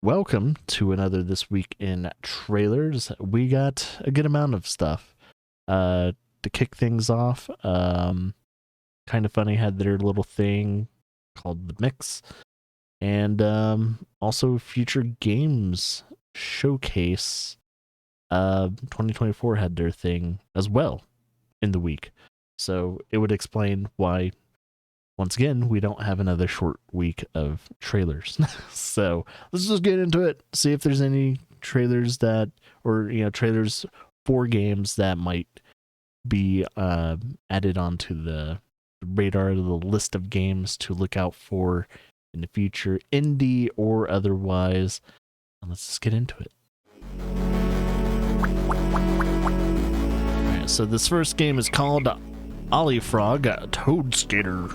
Welcome to another This Week in Trailers. We got a good amount of stuff. To kick things off, Kind of Funny had their little thing called The Mix. And also Future Games Showcase 2024 had their thing as well in the week. So it would explain why, once again, we don't have another short week of trailers. So let's just get into it, see if there's any trailers that, or, trailers for games that might be added onto the radar, the list of games to look out for in the future, indie or otherwise. And let's just get into it. Alright, so this first game is called Ollie Frog Toad Skater.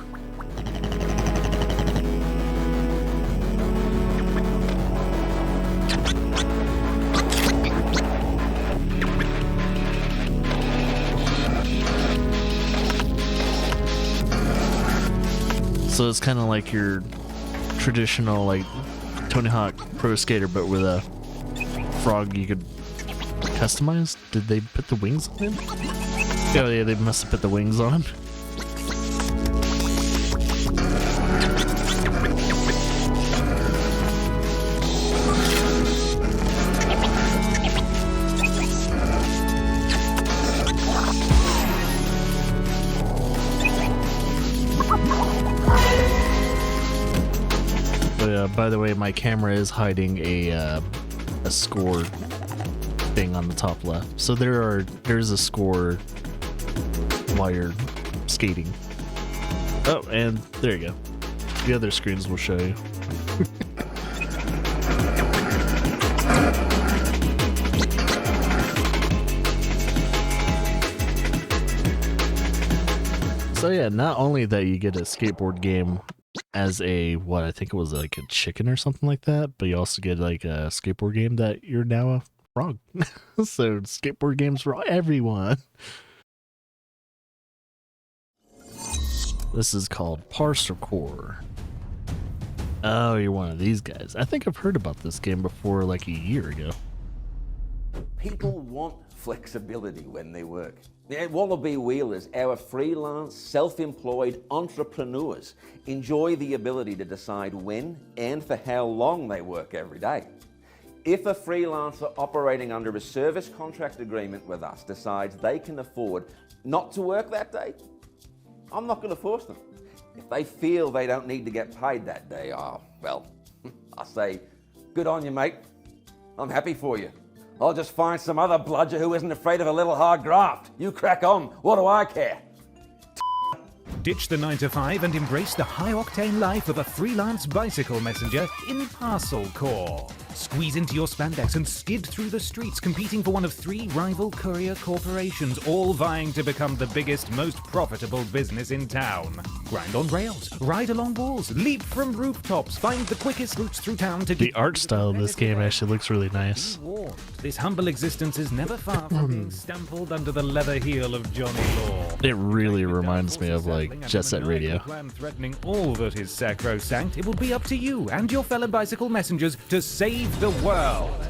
So it's kind of like your traditional, like, Tony Hawk Pro Skater, but with a frog you could customize. Did they put the wings on him? Oh yeah, they must have put the wings on him. By the way, my camera is hiding a score thing on the top left. So there's a score while you're skating. Oh, and there you go. The other screens will show you. So yeah, not only that you get a skateboard game as a, what I think it was like a chicken or something like that, but you also get like a skateboard game that you're now a frog. So skateboard games for everyone. This is called Parsercore. Oh, you're one of these guys. I think I've heard about this game before, like a year ago. People want flexibility when they work. At Wallaby Wheelers, our freelance, self-employed entrepreneurs enjoy the ability to decide when and for how long they work every day. If a freelancer operating under a service contract agreement with us decides they can afford not to work that day, I'm not going to force them. If they feel they don't need to get paid that day, well, I say, good on you, mate. I'm happy for you. I'll just find some other bludger who isn't afraid of a little hard graft. You crack on. What do I care? Ditch the 9-to-5 and embrace the high-octane life of a freelance bicycle messenger in Parcelcore. Squeeze into your spandex and skid through the streets, competing for one of 3 rival courier corporations, all vying to become the biggest, most profitable business in town. Grind on rails, ride along walls, leap from rooftops, find the quickest routes through town to The art style of this game actually looks really nice. This humble existence is never far from being stampled under the leather heel of Johnny Law. It really reminds me of like Jet Set Radio. Plan threatening all that is sacrosanct. It will be up to you and your fellow bicycle messengers to save the world.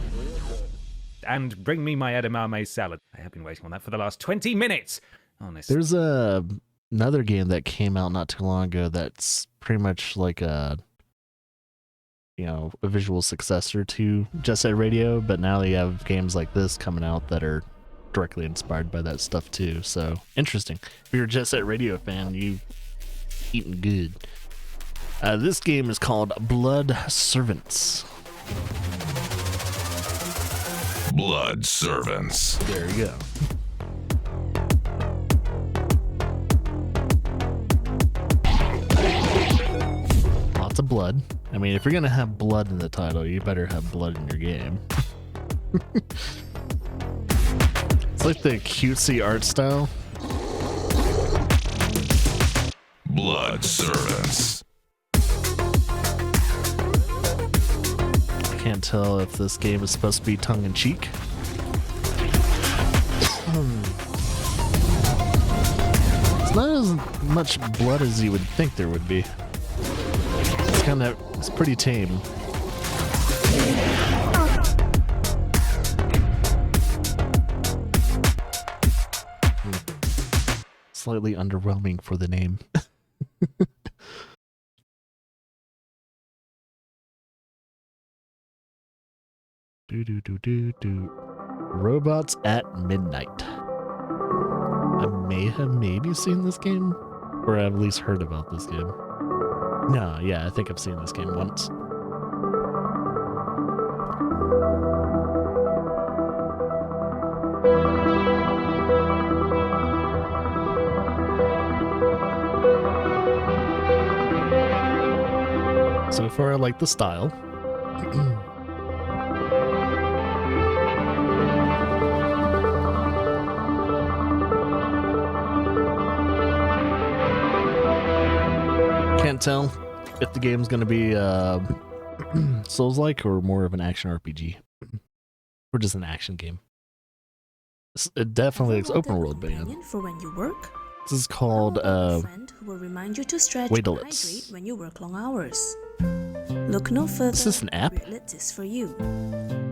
And bring me my edamame salad. I have been waiting on that for the last 20 minutes. Honestly. There's another game that came out not too long ago that's pretty much like a visual successor to Jet Set Radio, but now they have games like this coming out that are directly inspired by that stuff too. So interesting. If you're a Jet Set Radio fan, you eating good. This game is called Blood Servants. Blood Servants. There you go. Lots of blood. I mean, if you're gonna have blood in the title, you better have blood in your game. It's like the cutesy art style. Blood Servants. I can't tell if this game is supposed to be tongue-in-cheek. It's not as much blood as you would think there would be. It's pretty tame. Slightly underwhelming for the name. Do. Robots at Midnight. I may have maybe seen this game, or I've at least heard about this game. No, yeah, I think I've seen this game once. So far, I like the style. Can't tell if the game's going to be Souls-like or more of an action RPG. Or just an action game. It definitely looks open world, but yeah. For when you work? This is called friend who will remind you to stretch and Wadelets. hydrate when you work long hours. Look no further. Is this an app? Wadelets is for you.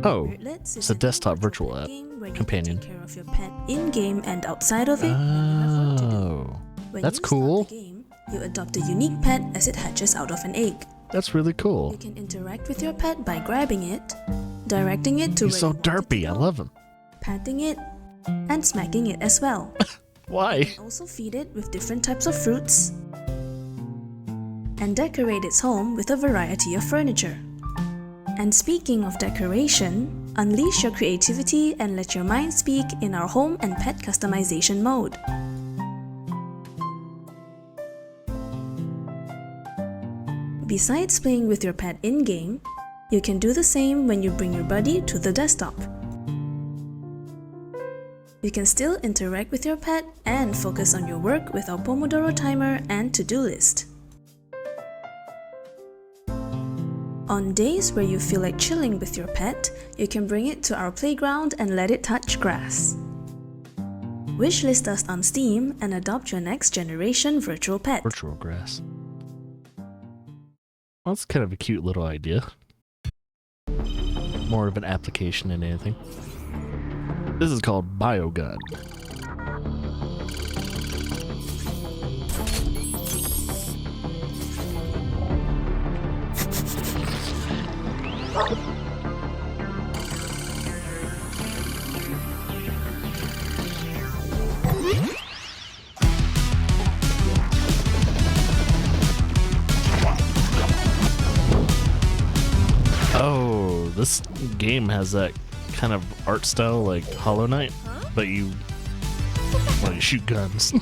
Oh, Wadelets it's a desktop virtual app. Companion. You can take care of your pet in-game and outside of it when you have work to do. Oh, When that's you cool. Start the game, you adopt a unique pet as it hatches out of an egg. That's really cool. You can interact with your pet by grabbing it, directing it to He's where so you want it to derpy. I go, love him. patting it, and smacking it as well. Why? Also feed it with different types of fruits and decorate its home with a variety of furniture. And speaking of decoration, unleash your creativity and let your mind speak in our home and pet customization mode. Besides playing with your pet in-game, you can do the same when you bring your buddy to the desktop. You can still interact with your pet and focus on your work with our Pomodoro timer and to-do list. On days where you feel like chilling with your pet, you can bring it to our playground and let it touch grass. Wishlist us on Steam and adopt your next generation virtual pet. Virtual grass. Well, that's kind of a cute little idea. More of an application than anything. This is called Biogun. Oh, this game has that kind of art style like Hollow Knight, but you shoot guns.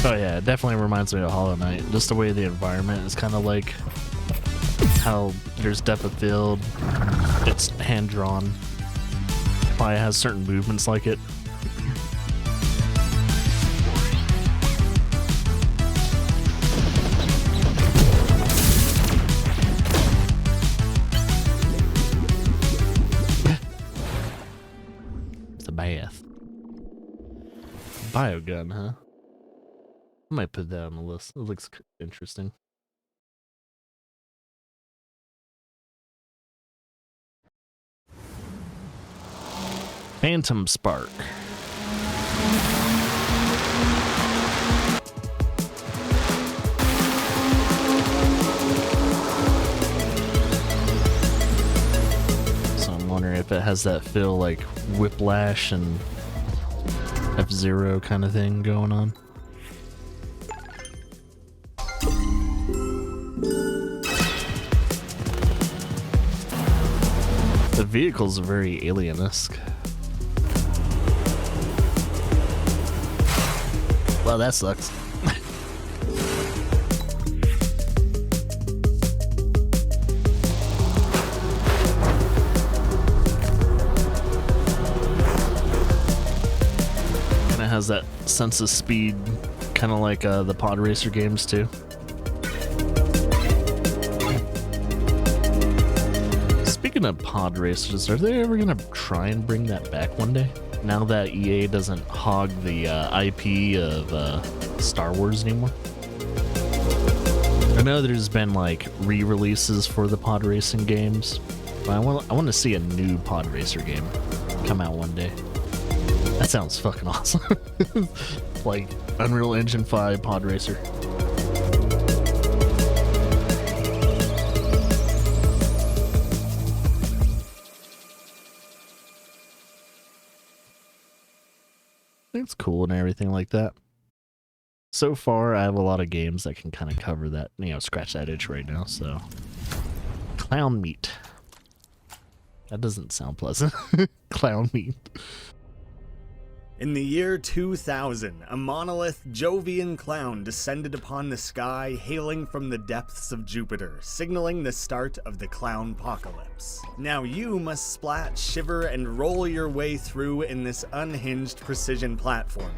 Oh yeah, it definitely reminds me of Hollow Knight. Just the way the environment is kind of like how there's depth of field, it's hand drawn. Probably has certain movements like it. Bath. Biogun, huh? I might put that on the list. It looks interesting. Phantom Spark. So I'm wondering if it has that feel like Whiplash and F-Zero kind of thing going on. The vehicles are very alien-esque. Well, that sucks. Kinda has that sense of speed, kind of like the pod racer games too. Speaking of pod racers, are they ever gonna try and bring that back one day? Now that EA doesn't hog the IP of Star Wars anymore? I know there's been like re-releases for the pod racing games, but I want to see a new pod racer game come out one day. That sounds fucking awesome. Like Unreal Engine 5 pod racer. It's cool and everything like that. So far, I have a lot of games that can kind of cover that, scratch that itch right now, so. Clown meat. That doesn't sound pleasant. Clown meat. In the year 2000, a monolith Jovian clown descended upon the sky, hailing from the depths of Jupiter, signaling the start of the clownpocalypse. Now you must splat, shiver, and roll your way through in this unhinged precision platformer.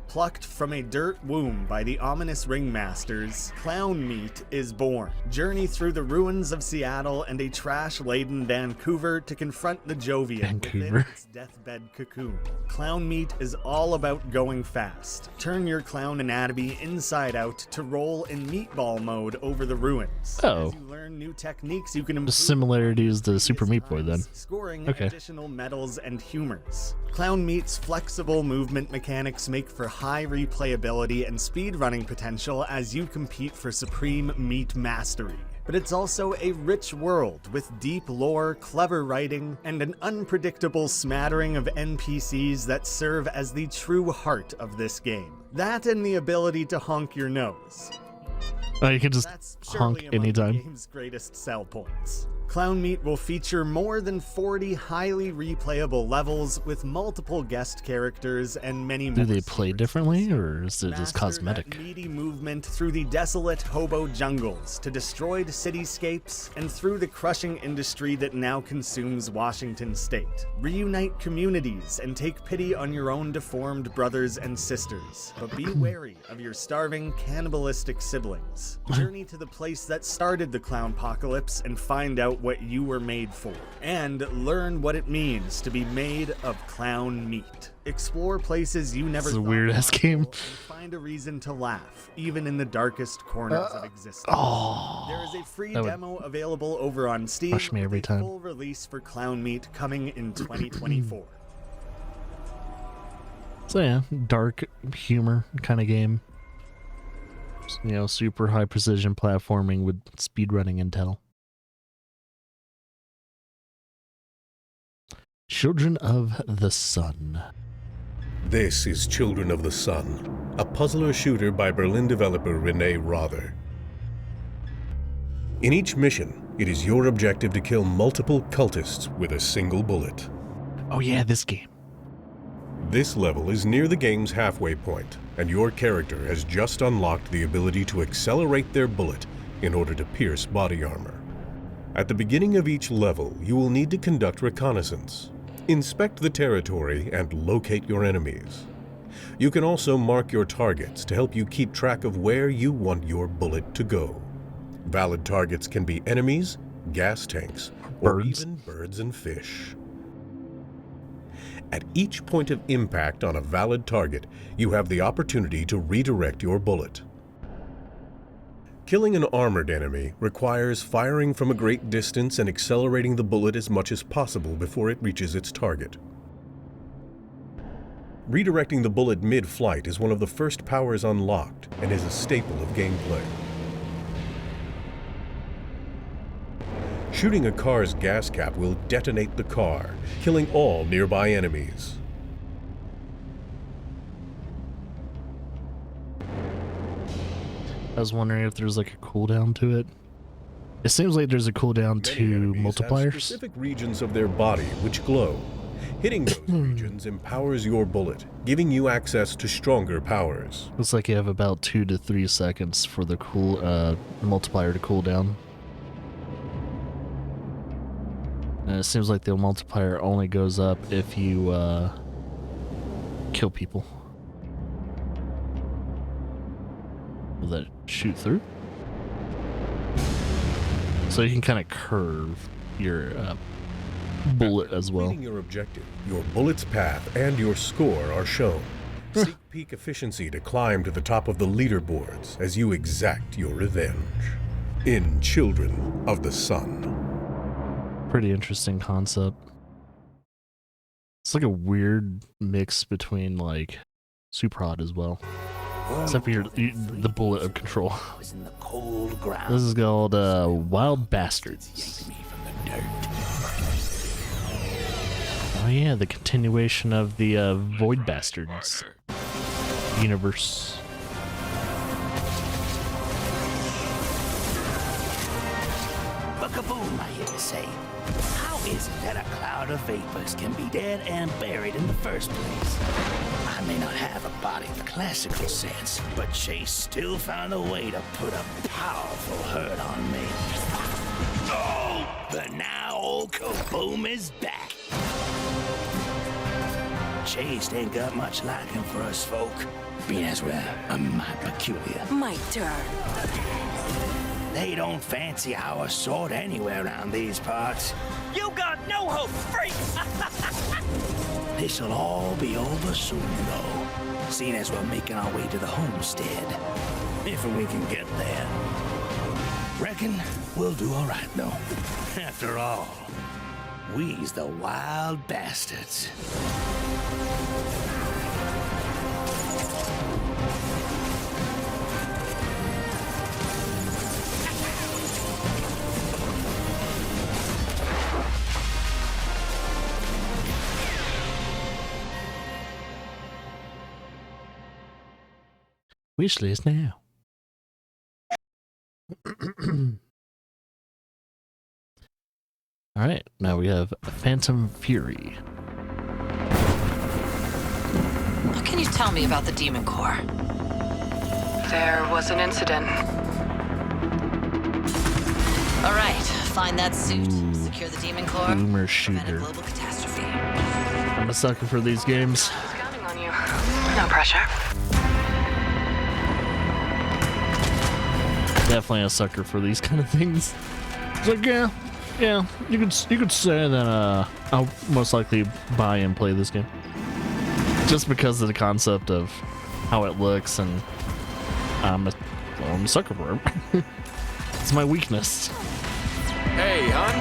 Plucked from a dirt womb by the ominous ringmasters, Clown Meat is born. Journey through the ruins of Seattle and a trash-laden Vancouver to confront the Jovian within its deathbed cocoon. Clown Meat is all about going fast. Turn your clown anatomy inside out to roll in meatball mode over the ruins. Oh. As you learn new techniques, you can improve The similarities to Super Meat Boy then. scoring Okay. additional medals and humors. Clown Meat's flexible movement mechanics make for high replayability and speedrunning potential as you compete for supreme meat mastery. But it's also a rich world with deep lore, clever writing, and an unpredictable smattering of NPCs that serve as the true heart of this game. That and the ability to honk your nose. Oh, you can just That's honk surely among anytime. the game's greatest sell points. Clown Meat will feature more than 40 highly replayable levels with multiple guest characters and many more. Do they play secret differently, spaces. or is it just Master cosmetic? that meaty movement through the desolate hobo jungles to destroyed cityscapes and through the crushing industry that now consumes Washington state. Reunite communities and take pity on your own deformed brothers and sisters, but be wary of your starving, cannibalistic siblings. Journey to the place that started the clownpocalypse and find out what you were made for, and learn what it means to be made of clown meat. Explore places you never It's a thought weird-ass possible game. and find a reason to laugh, even in the darkest corners of existence. There is a free that would demo available over on Steam crush me every with a time. full release for Clown Meat coming in 2024. So yeah, dark humor kind of game. Super high precision platforming with speedrunning intel. Children of the Sun. This is Children of the Sun, a puzzler shooter by Berlin developer Renee Rother. In each mission, it is your objective to kill multiple cultists with a single bullet. Oh yeah, this game. This level is near the game's halfway point, and your character has just unlocked the ability to accelerate their bullet in order to pierce body armor. At the beginning of each level, you will need to conduct reconnaissance, inspect the territory, and locate your enemies. You can also mark your targets to help you keep track of where you want your bullet to go. Valid targets can be enemies, gas tanks, or Birds. even birds and fish. At each point of impact on a valid target, you have the opportunity to redirect your bullet. Killing an armored enemy requires firing from a great distance and accelerating the bullet as much as possible before it reaches its target. Redirecting the bullet mid-flight is one of the first powers unlocked and is a staple of gameplay. Shooting a car's gas cap will detonate the car, killing all nearby enemies. I was wondering if there's like a cooldown to it. It seems like there's a cooldown Many to enemies have multipliers. specific regions of their body which glow. Hitting those regions empowers your bullet, giving you access to stronger powers. Looks like you have about 2 to 3 seconds for the multiplier to cool down. And it seems like the multiplier only goes up if you kill people. Will that shoot through? So you can kind of curve your bullet as well. Completing your objective, your bullet's path and your score are shown. Seek peak efficiency to climb to the top of the leaderboards as you exact your revenge. In Children of the Sun. Pretty interesting concept. It's like a weird mix between like Super Hot as well. Except for the bullet of control. This is called Wild Bastards. Oh yeah, the continuation of the Void Bastards universe. Buck-a-boom, I hear you say. How is it that a cloud of vapors can be dead and buried in the first place? I may not have a body of classical sense, but Chase still found a way to put a powerful hurt on me. Oh, but now old Kaboom is back. Chase ain't got much liking for us folk, being as we're a mite peculiar. My turn. They don't fancy our sort anywhere around these parts. You got no hope, freak! This'll all be over soon, though, seeing as we're making our way to the homestead. If we can get there. Reckon we'll do all right, though. After all, we's the Wild Bastards. Wishlist now. Alright, now we have Phantom Fury. What can you tell me about the Demon Corps? There was an incident. All right, find that suit, secure the Demon Corps, Boomer prevent a shooter. global catastrophe. I'm a sucker for these games. Counting on you. No pressure. Definitely a sucker for these kind of things. It's like, yeah, you could say that I'll most likely buy and play this game. Just because of the concept of how it looks, and I'm a sucker for it. It's my weakness. Hey, hon,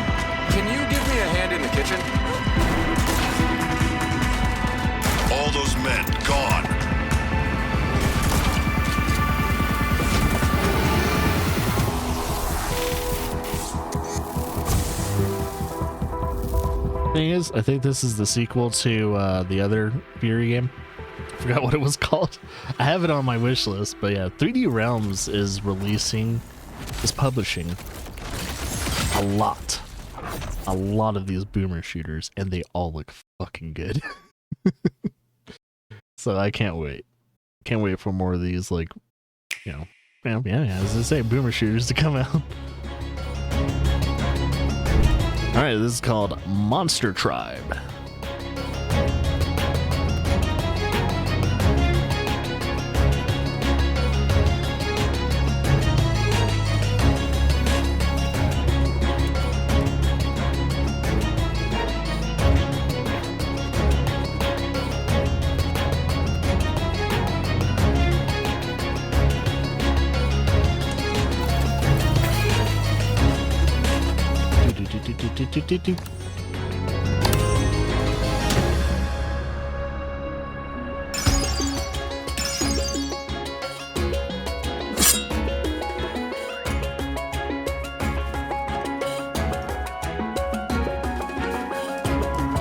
can you give me a hand in the kitchen? All those men gone. Thing is, I think this is the sequel to the other Fury game. I forgot what it was called. I have it on my wish list, but yeah, 3D Realms is publishing a lot of these boomer shooters, and they all look fucking good. So I can't wait. Can't wait for more of these, like, you know, yeah, as I say, boomer shooters to come out. Alright, this is called Monster Tribe.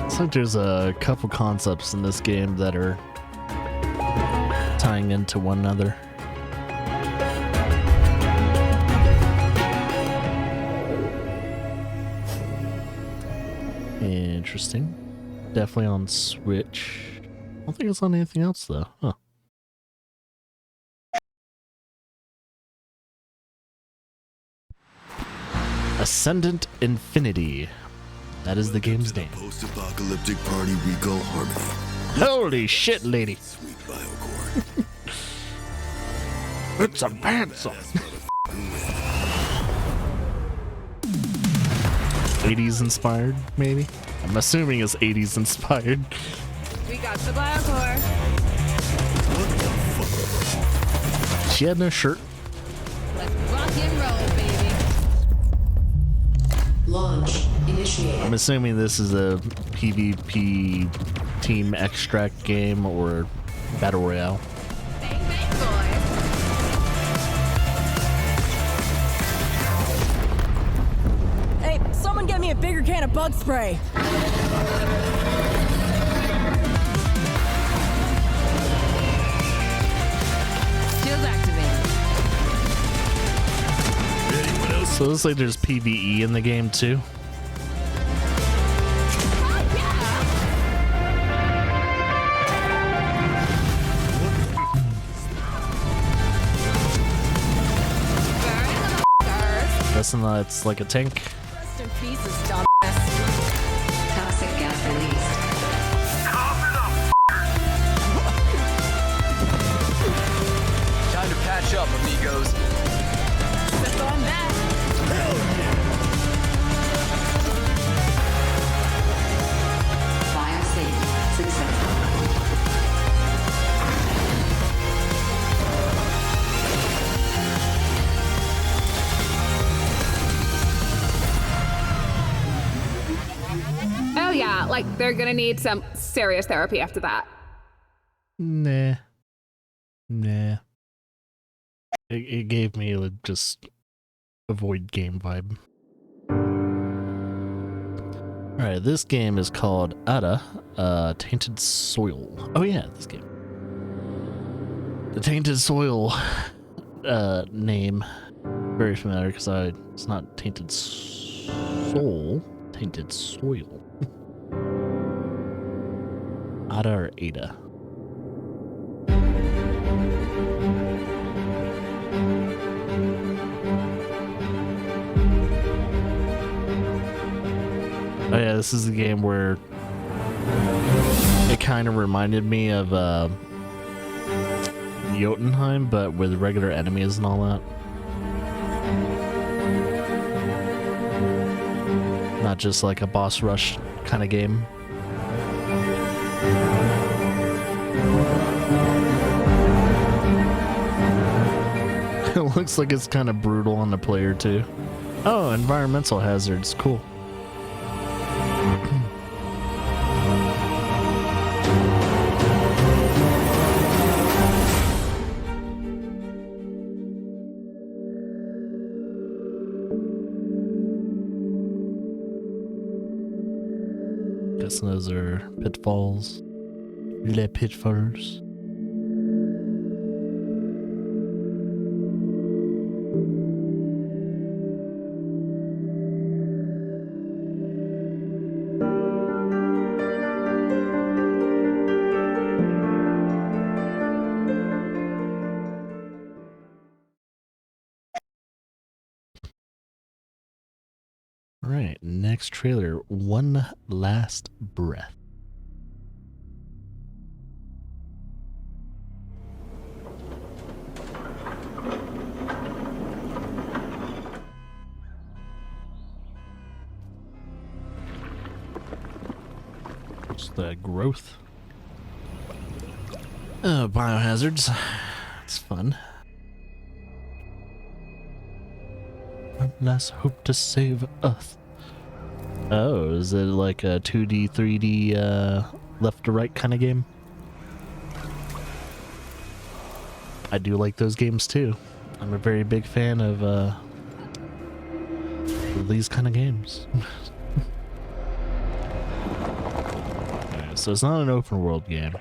Looks like there's a couple concepts in this game that are tying into one another. Interesting. Definitely on Switch. I don't think it's on anything else though. Huh. Ascendant Infinity. That is the game's name. Post-apocalyptic party we call Harmony. Holy shit, lady. Sweet biocore. It's a bad song. 80s inspired, maybe? I'm assuming it's 80s inspired. We got the biocore. she had no shirt. Let's rock and roll, baby. Launch initiated. I'm assuming this is a PvP team extract game or battle royale. Bang, bang, boys. Hey, someone get me a bigger can of bug spray. Skills activated. So it looks like there's PvE in the game too. Guessing that it's like a tank. Rest in pieces, dumbass. Toxic gas released. Time to patch up, amigos. Step on that. Biosafety successful. Oh yeah, like they're gonna need some serious therapy after that. Nah. It gave me a just avoid game vibe. Alright, this game is called Ada, Tainted Soil. Oh yeah, this game. The Tainted Soil name. Very familiar because it's not Tainted Soul, Tainted Soil. Ada or Ada? Oh yeah, this is a game where it kind of reminded me of Jotunheim, but with regular enemies and all that. Not just like a boss rush kind of game. It looks like it's kind of brutal on the player too. Oh, environmental hazards, cool. Guessing those are pitfalls. Les pitfalls. Alright, next trailer, One Last Breath. What's the growth? Oh, biohazards. It's fun. One last hope to save Earth. Oh, is it like a 2D, 3D, left to right kind of game? I do like those games too. I'm a very big fan of these kind of games. Alright, so it's not an open world game,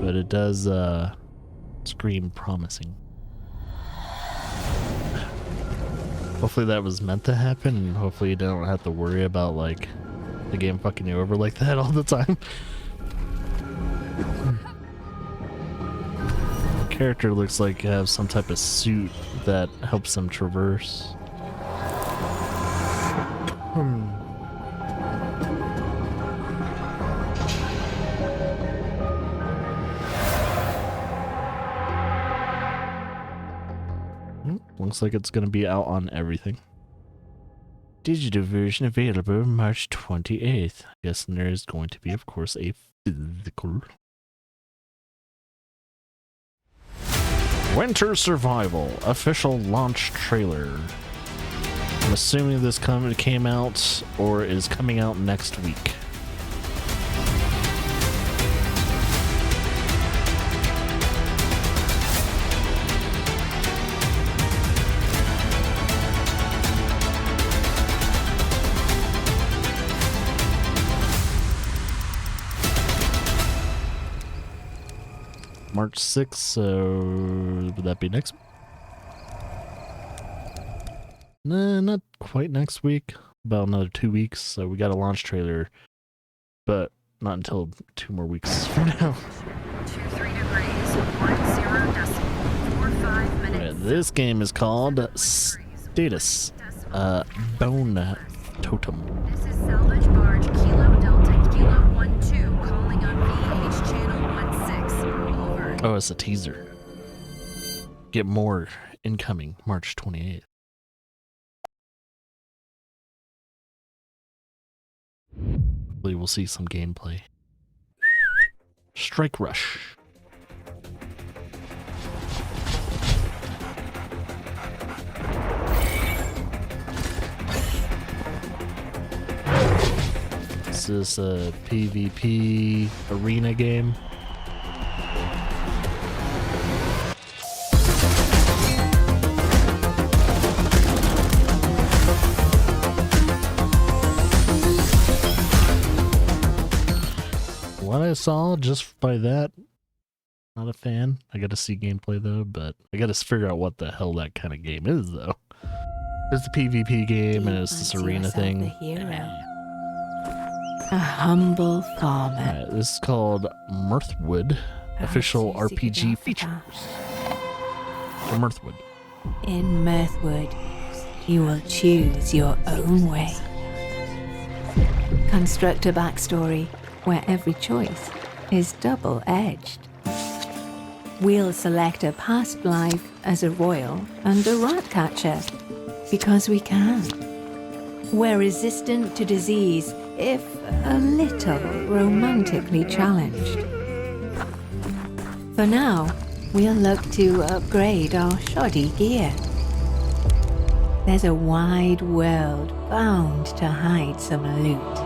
but it does scream promising. Hopefully that was meant to happen, and hopefully you don't have to worry about like the game fucking you over like that all the time. The character looks like you have some type of suit that helps them traverse. Looks like it's going to be out on everything. Digital version available March 28th. Guessing there is going to be, of course, a physical. Winter Survival official launch trailer. I'm assuming this came out or is coming out next week. March 6th, so would that be next week? Nah, not quite next week. About another 2 weeks, so we got a launch trailer, but not until 2 more weeks from now. 23 degrees, 10.45 minutes. This game is called Status Bone Totem. This is Salvage Barge Kilo Delta Kilo 12 calling on VH channel 16. Over. Oh, it's a teaser. Get more incoming March 28th. Hopefully we'll see some gameplay. Strike Rush. This is a PvP arena game. What I saw just by that, not a fan. I gotta see gameplay though, but I gotta figure out what the hell that kind of game is though. It's the PvP game and it's this arena thing. A humble farmer. This is called Mirthwood, official RPG features. For Mirthwood. In Mirthwood, you will choose your own way. Construct a backstory where every choice is double-edged. We'll select a past life as a royal and a rat catcher, because we can. We're resistant to disease, if a little romantically challenged. For now, we'll look to upgrade our shoddy gear. There's a wide world bound to hide some loot.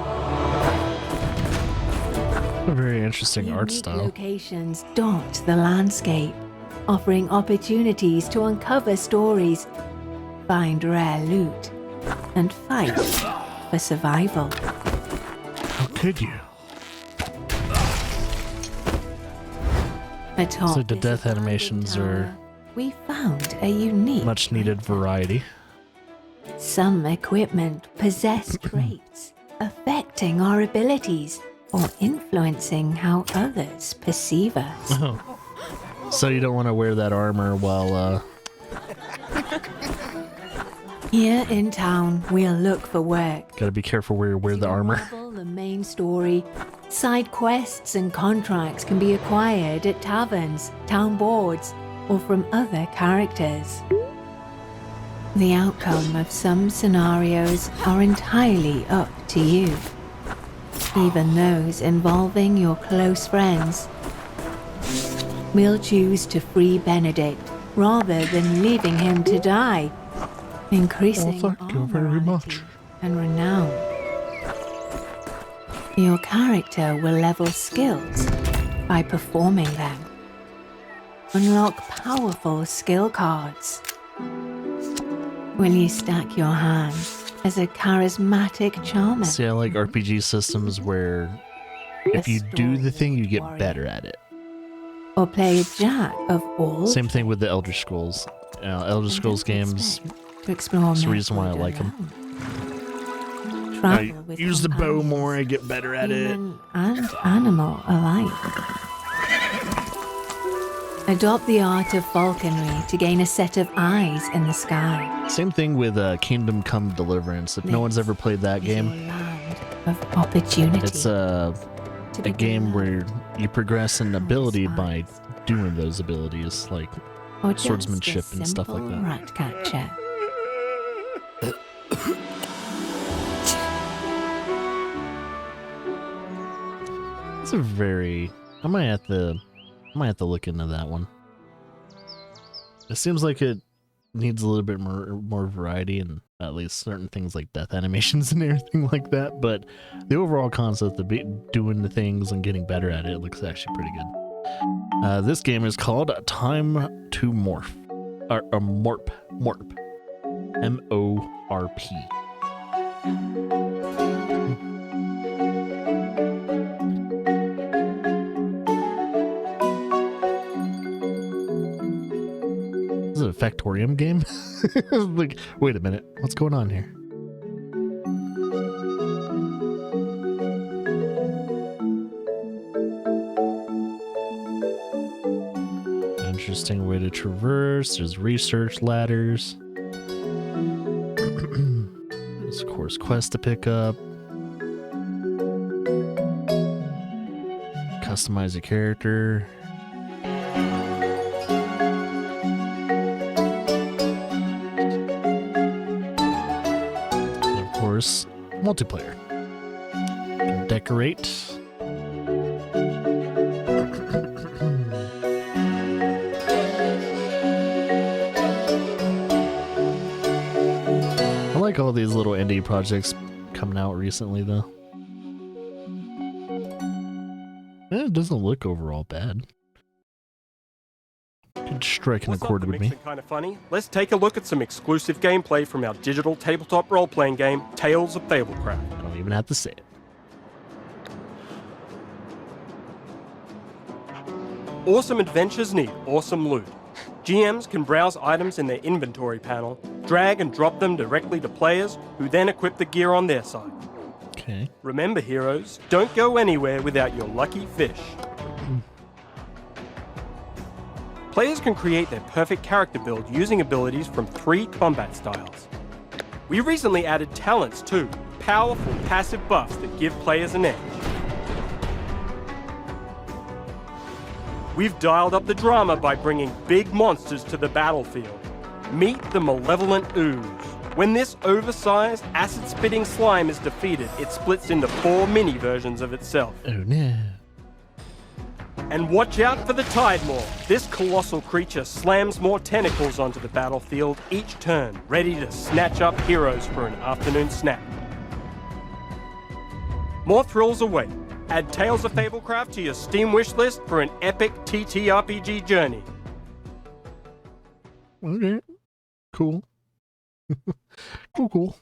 A very interesting art style. Locations dot the landscape, offering opportunities to uncover stories, find rare loot, and fight for survival. How could you? Atop So the death animations are we found a unique, much needed variety. Some equipment possess traits affecting our abilities or influencing how others perceive us. Oh. So you don't want to wear that armor while Here in town, we'll look for work. Gotta be careful where you wear the armor. The main story, side quests and contracts can be acquired at taverns, town boards, or from other characters. The outcome of some scenarios are entirely up to you, even those involving your close friends. We'll choose to free Benedict rather than leaving him to die, increasing thank you very much. And renown. Your character will level skills by performing them. Unlock powerful skill cards. Will you stack your hand as a charismatic charmer? See, I like RPG systems where if you do the thing, you get better at it. Or play a jack of all? Same thing with the Elder Scrolls. Elder Scrolls games, to explore that's the reason why I like them. I use the bow more, I get better at it. Human and animal alike. Adopt the art of falconry to gain a set of eyes in the sky. Same thing with Kingdom Come Deliverance. If no one's ever played that game, of opportunity. it's a game where you progress in ability by doing those abilities, like Or just swordsmanship a and stuff like simple that. rat catcher. It's a very. I might have to look into that one. It seems like it needs a little bit more variety and at least certain things like death animations and everything like that, but the overall concept of doing the things and getting better at it looks actually pretty good. This game is called Time to Morph, or Morp, M-O-R-P. This is a Factorium game? Like, wait a minute, what's going on here? Interesting way to traverse. There's research ladders. There's, of course, quests to pick up. Customize your character. And of course, multiplayer. You can decorate. I like all these little indie projects coming out recently, though. It doesn't look overall bad. Could strike an accord with me. Kind of funny. Let's take a look at some exclusive gameplay from our digital tabletop role-playing game, Tales of Fablecraft. Don't even have to say it. Awesome adventures need awesome loot. GMs can browse items in their inventory panel, drag and drop them directly to players, who then equip the gear on their side. Okay. Remember, heroes, don't go anywhere without your lucky fish. Players can create their perfect character build using abilities from 3 combat styles. We recently added talents too, powerful passive buffs that give players an edge. We've dialed up the drama by bringing big monsters to the battlefield. Meet the Malevolent Ooze. When this oversized, acid-spitting slime is defeated, it splits into 4 mini versions of itself. Oh no. And watch out for the Tide Maw. This colossal creature slams more tentacles onto the battlefield each turn, ready to snatch up heroes for an afternoon snack. More thrills await. Add Tales of Fablecraft to your Steam wishlist for an epic TTRPG journey. Okay. Cool. Cool.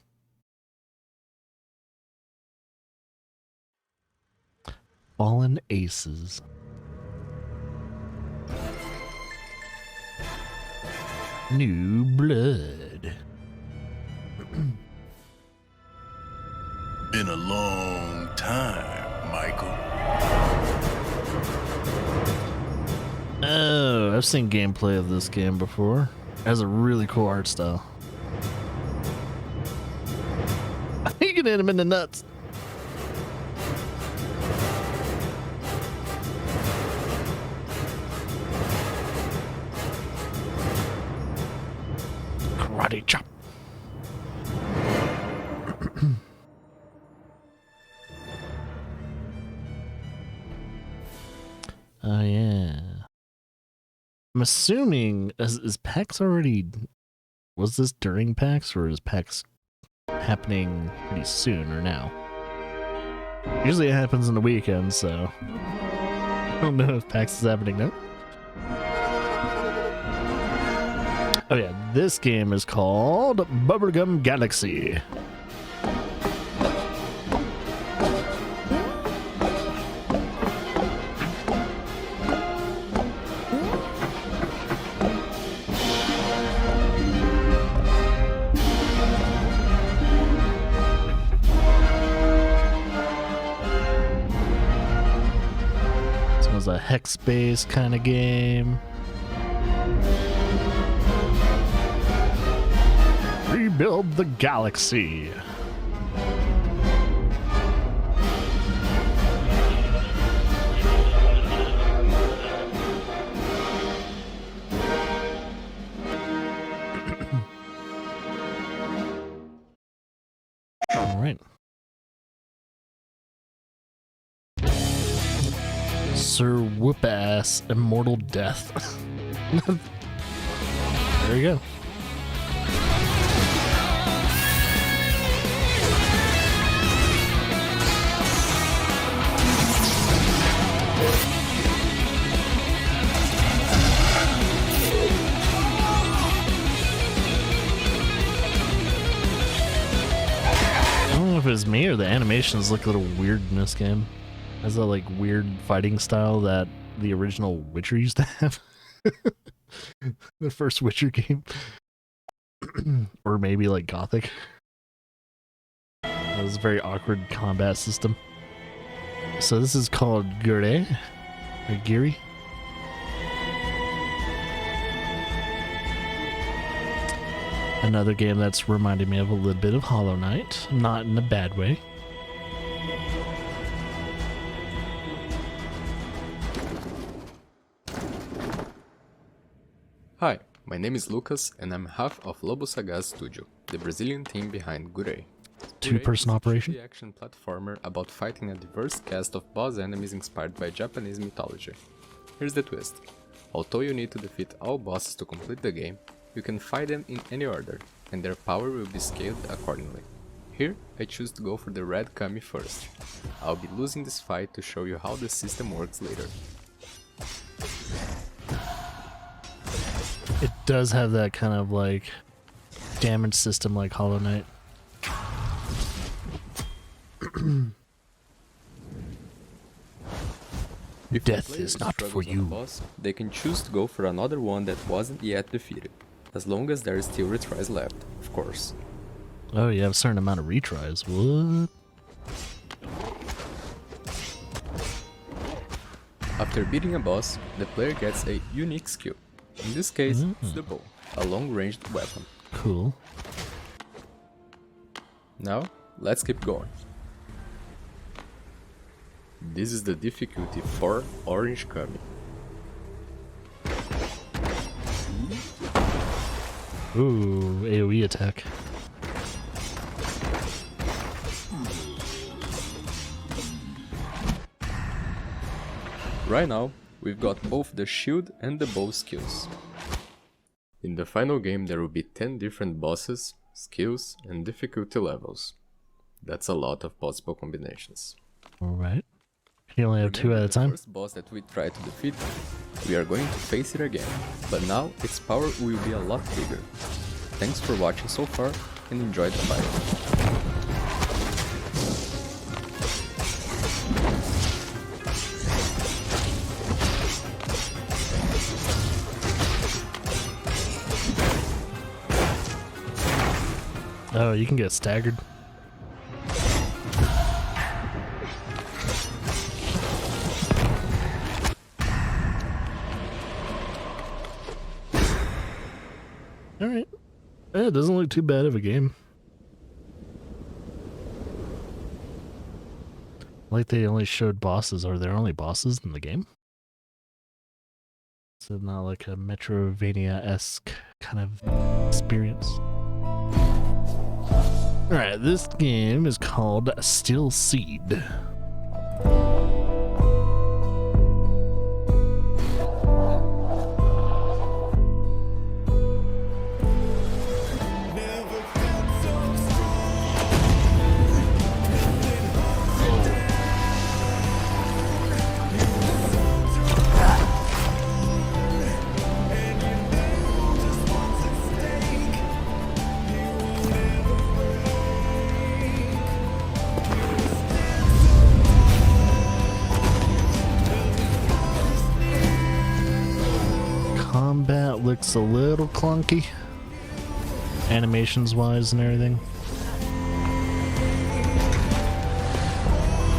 Fallen Aces. New blood. Been a long time, Michael. Oh, I've seen gameplay of this game before. It has a really cool art style. You can hit him in the nuts. Karate chop. Oh yeah. I'm assuming is PAX already? Was this during PAX or is PAX happening pretty soon or now? Usually it happens in the weekend, so I don't know if PAX is happening now. Oh yeah, this game is called Bubblegum Galaxy. A hex-based kind of game. Rebuild the galaxy. All right. Sir Whoop-Ass Immortal Death. There you go. I don't know if it's me or the animations look a little weird in this game. It has that like weird fighting style that the original Witcher used to have. The first Witcher game. Or maybe like Gothic. It was a very awkward combat system. So this is called Gure, or Giri. Another game that's reminded me of a little bit of Hollow Knight, not in a bad way. Hi, my name is Lucas and I'm half of Lobo Sagaz Studio, the Brazilian team behind Gure. Two-person operation? A action platformer about fighting a diverse cast of boss enemies inspired by Japanese mythology. Here's the twist. Although you need to defeat all bosses to complete the game, you can fight them in any order, and their power will be scaled accordingly. Here, I choose to go for the red Kami first. I'll be losing this fight to show you how the system works later. It does have that kind of like damage system like Hollow Knight. If Death is not for you. Boss, they can choose to go for another one that wasn't yet defeated, as long as there are still retries left, of course. Oh, you have a certain amount of retries. What? After beating a boss, the player gets a unique skill. In this case, it's the bow, a long-ranged weapon. Cool. Now, let's keep going. This is the difficulty for Orange Kami. Ooh, AoE attack. Right now, we've got both the shield and the bow skills. In the final game there will be 10 different bosses, skills and difficulty levels. That's a lot of possible combinations. Alright. You only have 2 at a time? The first boss that we tried to defeat, we are going to face it again, but now its power will be a lot bigger. Thanks for watching so far and enjoy the fight. Oh, you can get staggered. Alright. It doesn't look too bad of a game. Like they only showed bosses. Are there only bosses in the game? So not like a Metrovania-esque kind of experience. Alright, this game is called Still Seed. Combat looks a little clunky, animations wise and everything.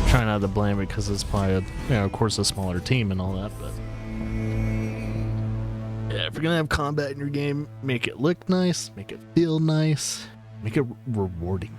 Try not to blame it because it's probably, of course, a smaller team and all that, but yeah, if you're gonna have combat in your game, make it look nice, make it feel nice, make it rewarding.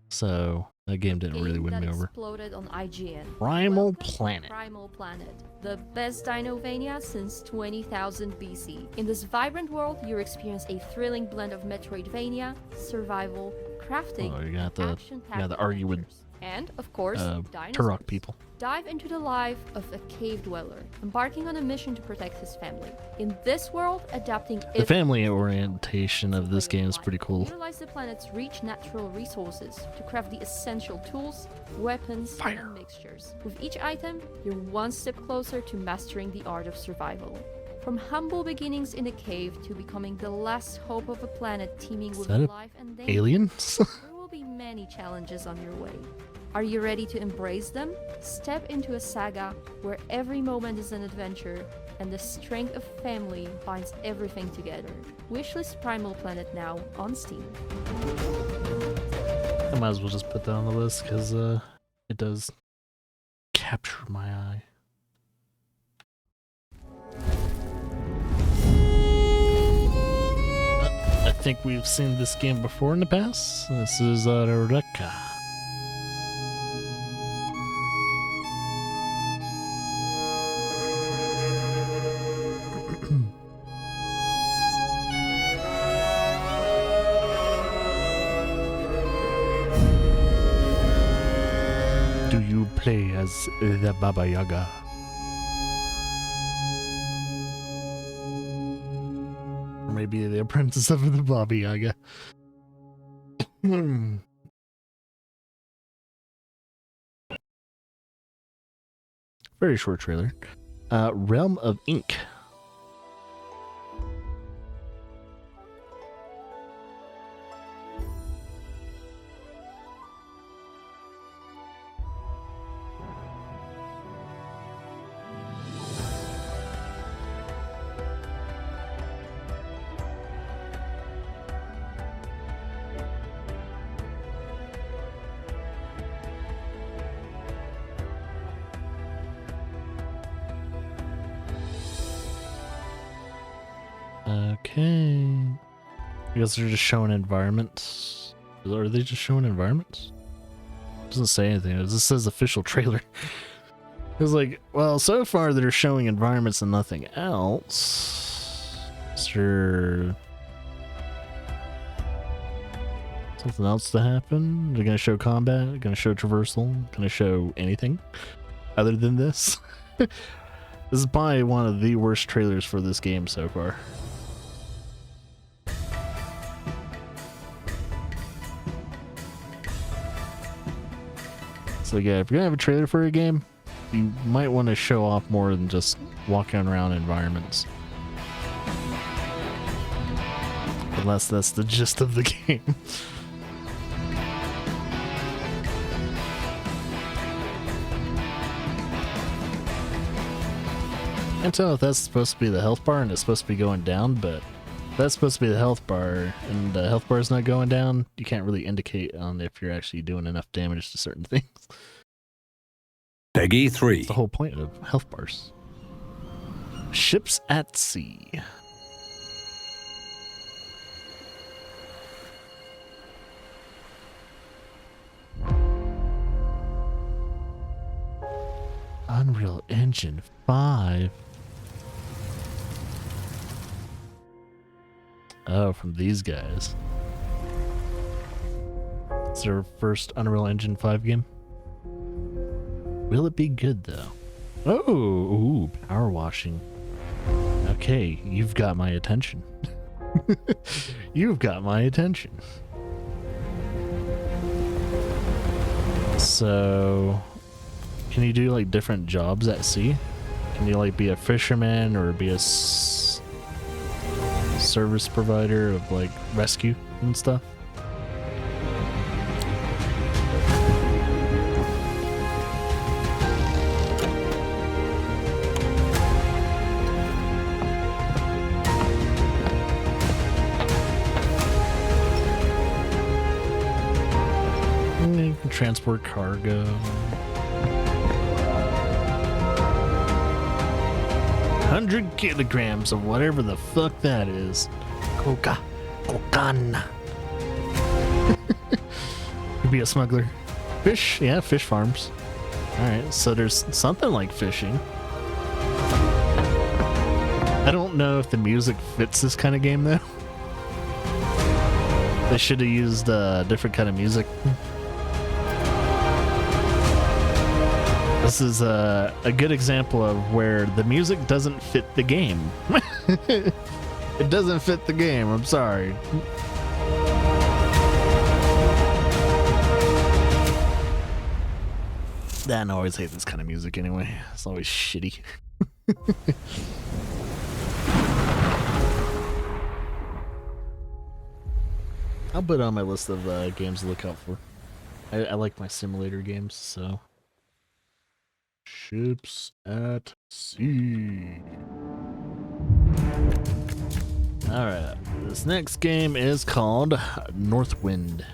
So that game didn't really win me over. Exploded on IGN. Primal Planet. Primal Planet, the best Dinovania since 20,000 BC. In this vibrant world, you experience a thrilling blend of Metroidvania, survival, crafting, Oh, you got to argue with And, of course, dinosaurs. Turok people. Dive into the life of a cave dweller, embarking on a mission to protect his family. In this world, adapting The family orientation of this game is pretty cool. Utilize the planet's rich natural resources to craft the essential tools, weapons, and mixtures. With each item, you're one step closer to mastering the art of survival. From humble beginnings in a cave to becoming the last hope of a planet teeming with life and danger, aliens? there will be many challenges on your way. Are you ready to embrace them? Step into a saga where every moment is an adventure and the strength of family binds everything together. Wishlist Primal Planet now on Steam. I might as well just put that on the list because it does capture my eye. I think we've seen this game before in the past. This is Rekka. Do you play as the Baba Yaga? Or maybe the apprentice of the Baba Yaga? Very short trailer. Realm of Ink. Okay. I guess they're just showing environments. Are they just showing environments? It doesn't say anything. It just says official trailer. It's like, well, so far they're showing environments and nothing else. Is there something else to happen? They're gonna show combat? They're gonna show traversal? Gonna show anything other than this? This is probably one of the worst trailers for this game so far. So yeah, if you're gonna have a trailer for a game, you might want to show off more than just walking around environments. Unless that's the gist of the game. I can't tell if that's supposed to be the health bar and it's supposed to be going down, but if that's supposed to be the health bar and the health bar is not going down, you can't really indicate on if you're actually doing enough damage to certain things. Peggy 3. That's the whole point of health bars. Ships at sea. Unreal Engine 5. Oh, from these guys. It's their first Unreal Engine 5 game. Will it be good though? Oh, ooh, power washing. Okay, you've got my attention. You've got my attention. So, can you do like different jobs at sea? Can you like be a fisherman or be a service provider of like rescue and stuff? You can transport cargo. 100 kilograms of whatever the fuck that is. Cocaine. Could be a smuggler. Fish, yeah, fish farms. Alright, so there's something like fishing. I don't know if the music fits this kind of game though. They should have used a different kind of music. This is a good example of where the music doesn't fit the game. It doesn't fit the game, I'm sorry. I always hate this kind of music anyway. It's always shitty. I'll put it on my list of games to look out for. I like my simulator games, so. Ships at sea. Alright, this next game is called Northwind.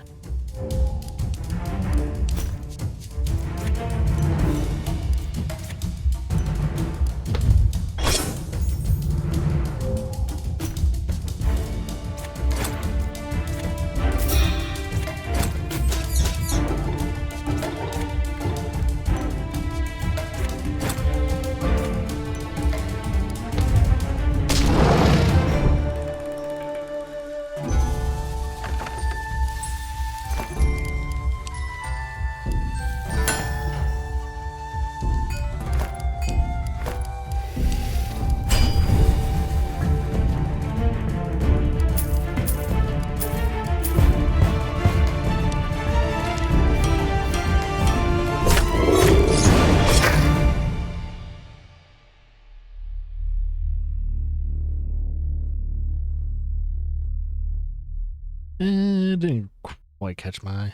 Didn't quite catch my eye.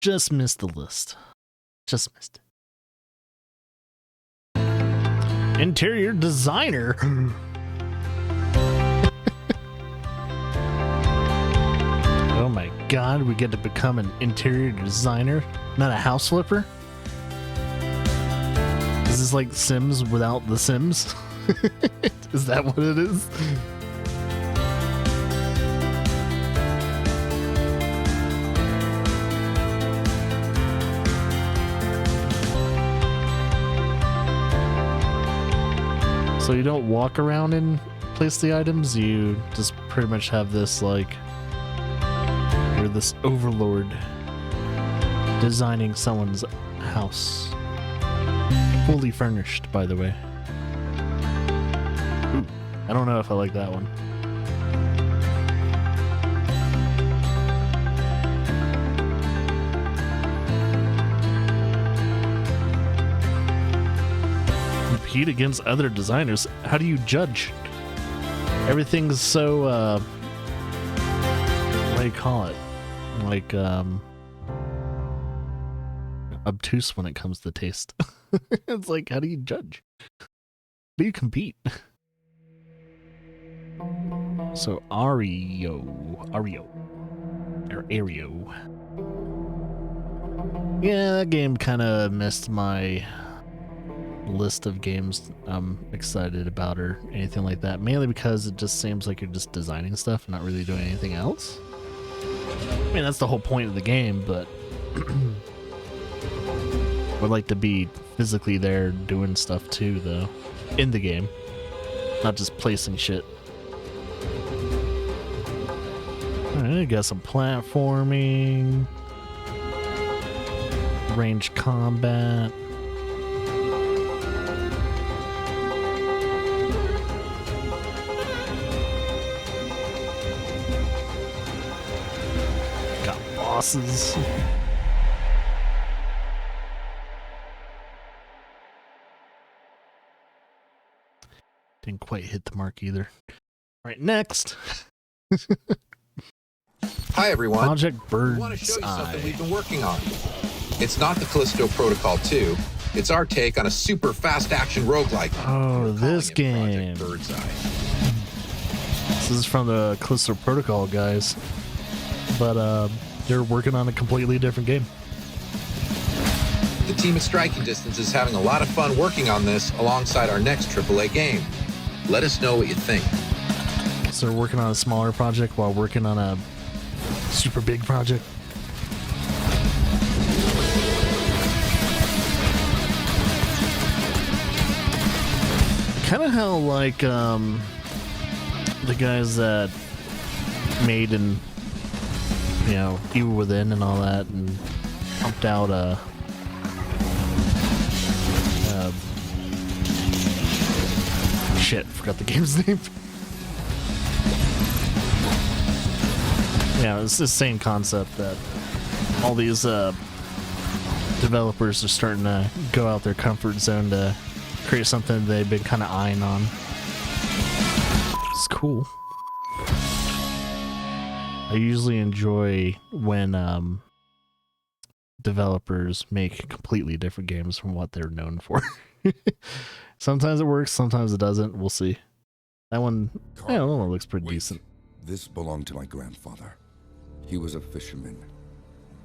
Just missed the list. Just missed it. Interior designer. Oh my god, we get to become an interior designer, not a house flipper? Is this like Sims without the Sims? Is that what it is? So you don't walk around and place the items, you just pretty much have this, like, you're this overlord designing someone's house. Fully furnished, by the way. Ooh, I don't know if I like that one. Compete against other designers. How do you judge? Everything's so what do you call it? Like obtuse when it comes to taste. It's like, how do you judge? How do you compete? So Ario. Yeah, that game kind of missed my list of games I'm excited about or anything like that, mainly because it just seems like you're just designing stuff and not really doing anything else. I mean, that's the whole point of the game, but would like to be physically there doing stuff too, though, in the game, not just placing shit. Alright, got some platforming, range combat. Bosses. Didn't quite hit the mark either. All right, next. Hi everyone. Project Bird's I want to show you something Eye. we've been working on. It's not the Callisto Protocol 2. It's our take on a super fast action roguelike. Oh, this game. Bird's Eye. This is from the Callisto Protocol guys, but they're working on a completely different game. The team at Striking Distance is having a lot of fun working on this alongside our next AAA game. Let us know what you think. So they're working on a smaller project while working on a super big project. Kind of how like the guys that made and Evil Within and all that, and pumped out shit, forgot the game's name. Yeah, it's the same concept that all these developers are starting to go out their comfort zone to create something they've been kind of eyeing on. It's cool. I usually enjoy when developers make completely different games from what they're known for. Sometimes it works, sometimes it doesn't. We'll see. That one, I don't know, looks pretty decent. This belonged to my grandfather. He was a fisherman.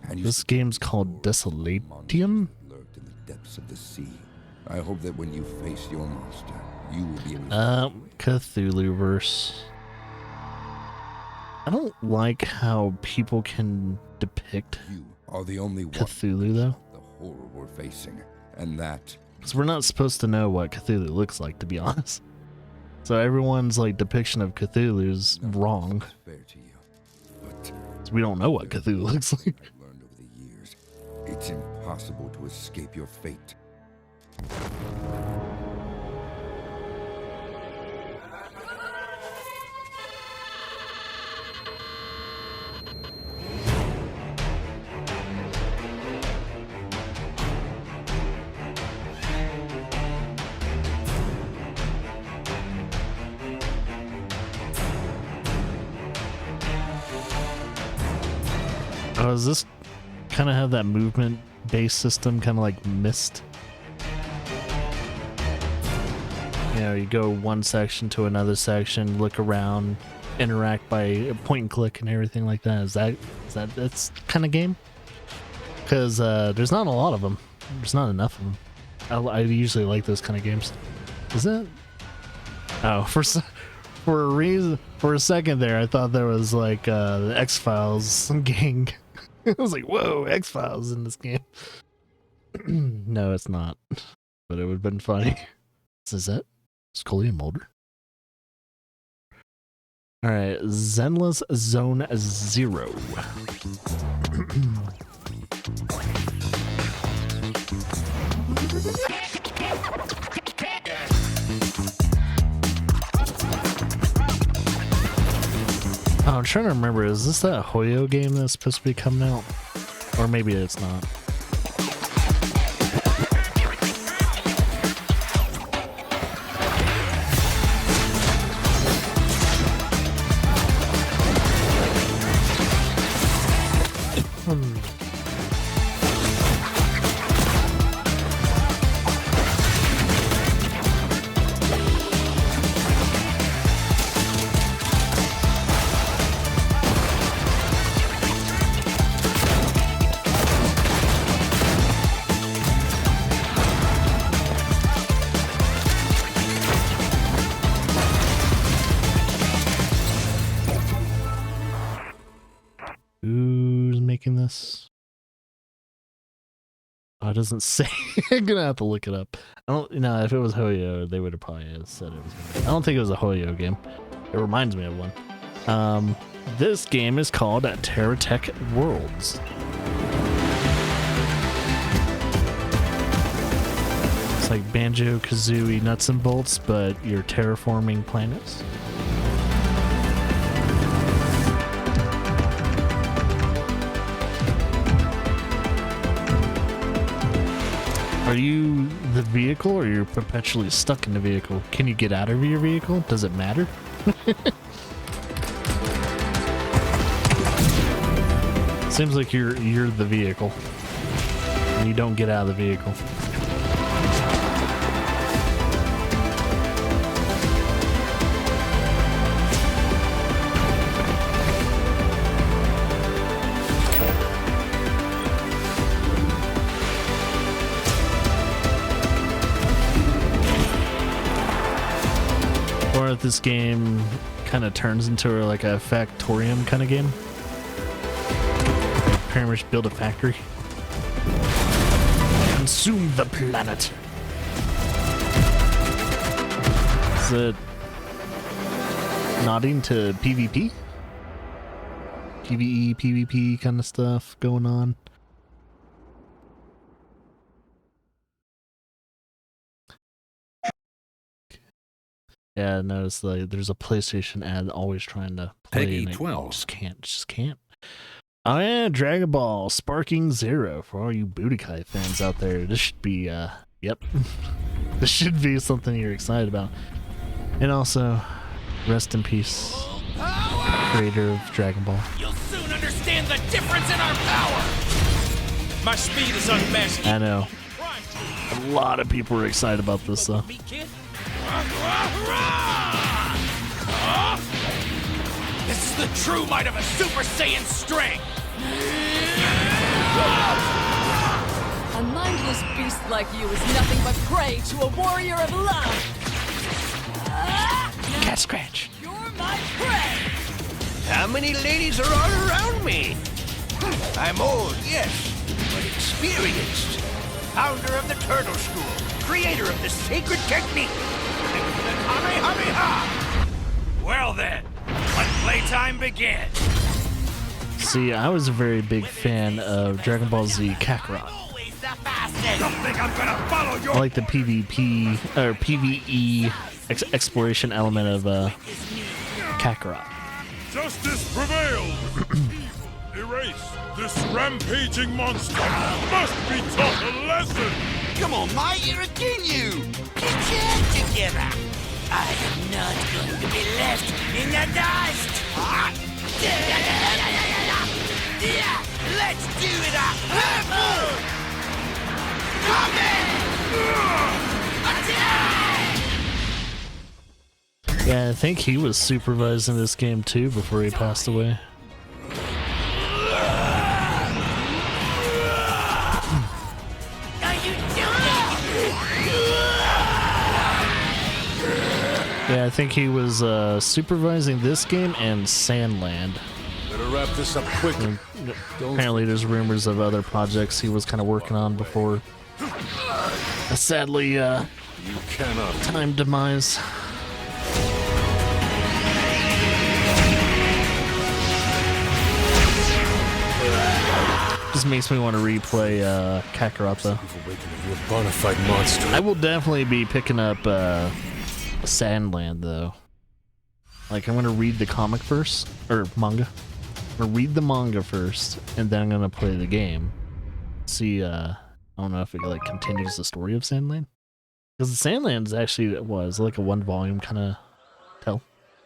And This game's called Desolatium? Lurked in the depths of the sea. I hope that when you face your monster, you will be able to Cthulhuverse. I don't like how people can depict are the only Cthulhu, though. The horror we're facing, and that because we're not supposed to know what Cthulhu looks like, to be honest. So everyone's like depiction of Cthulhu is wrong. So we don't know what Cthulhu looks like. I've learned over the years, it's impossible to escape your fate. Oh, does this kind of have that movement-based system, kind of like Myst? You know, you go one section to another section, look around, interact by point and click and everything like that. Is that that's kind of game? Because there's not a lot of them. There's not enough of them. I usually like those kind of games. Is that? Oh, for a reason, for a second there, I thought there was like the X-Files gang. I was like, whoa, X-Files in this game. No, it's not. But it would have been funny. Is that Scully and Mulder? Alright, Zenless Zone Zero. Oh, I'm trying to remember, is this that Hoyo game that's supposed to be coming out? Or maybe it's not. Who's making this? Oh, it doesn't say. I'm gonna have to look it up. I don't know if it was Hoyo, they would have probably said it was. I don't think it was a Hoyo game. It reminds me of one. This game is called TerraTech Worlds. It's like Banjo-Kazooie nuts and bolts, but you're terraforming planets. Are you the vehicle, or you're perpetually stuck in the vehicle? Can you get out of your vehicle? Does it matter? Seems like you're the vehicle, and you don't get out of the vehicle. Or if this game kind of turns into like a Factorium kind of game. Like pretty much build a factory. Consume the planet. Is it nodding to PvP? PvE, PvP kind of stuff going on. Yeah, I noticed there's a PlayStation ad always trying to play. Peggy and 12. Just can't. Oh yeah, Dragon Ball Sparking Zero for all you Budokai fans out there. This should be, yep. This should be something you're excited about. And also, rest in peace, creator of Dragon Ball. You'll soon understand the difference in our power. My speed is unmatched. I know. A lot of people are excited about this, though. This is the true might of a Super Saiyan strength. A mindless beast like you is nothing but prey to a warrior of love. Cat scratch. You're my prey. How many ladies are all around me? I'm old, yes, but experienced. Founder of the Turtle School, creator of the sacred technique, and the Kamehameha. Well then, let playtime begin. See, I was a very big fan of Dragon Ball Z Kakarot. Don't think I'm gonna follow your... I like the PvP or PvE exploration element of Kakarot. Justice prevailed! Erase this rampaging monster! Must be taught a lesson! Come on, mate, you're a Ginyu! Get your head together! I am not going to be left in the dust! Let's do it up! Come in! Yeah, I think he was supervising this game too before he passed away. Yeah, I think he was supervising this game and Sandland. Better wrap this up quick. Apparently there's rumors of other projects he was kind of working on before. Sadly, you cannot. Time demise. Just makes me want to replay Kakarot though. You're a bona fide monster. I will definitely be picking up Sandland though. Like I'm gonna read the comic first, or manga. I'm gonna read the manga first, and then I'm gonna play the game. See, I don't know if it like continues the story of Sandland, because the Sandland's actually was like a one volume kind of tell,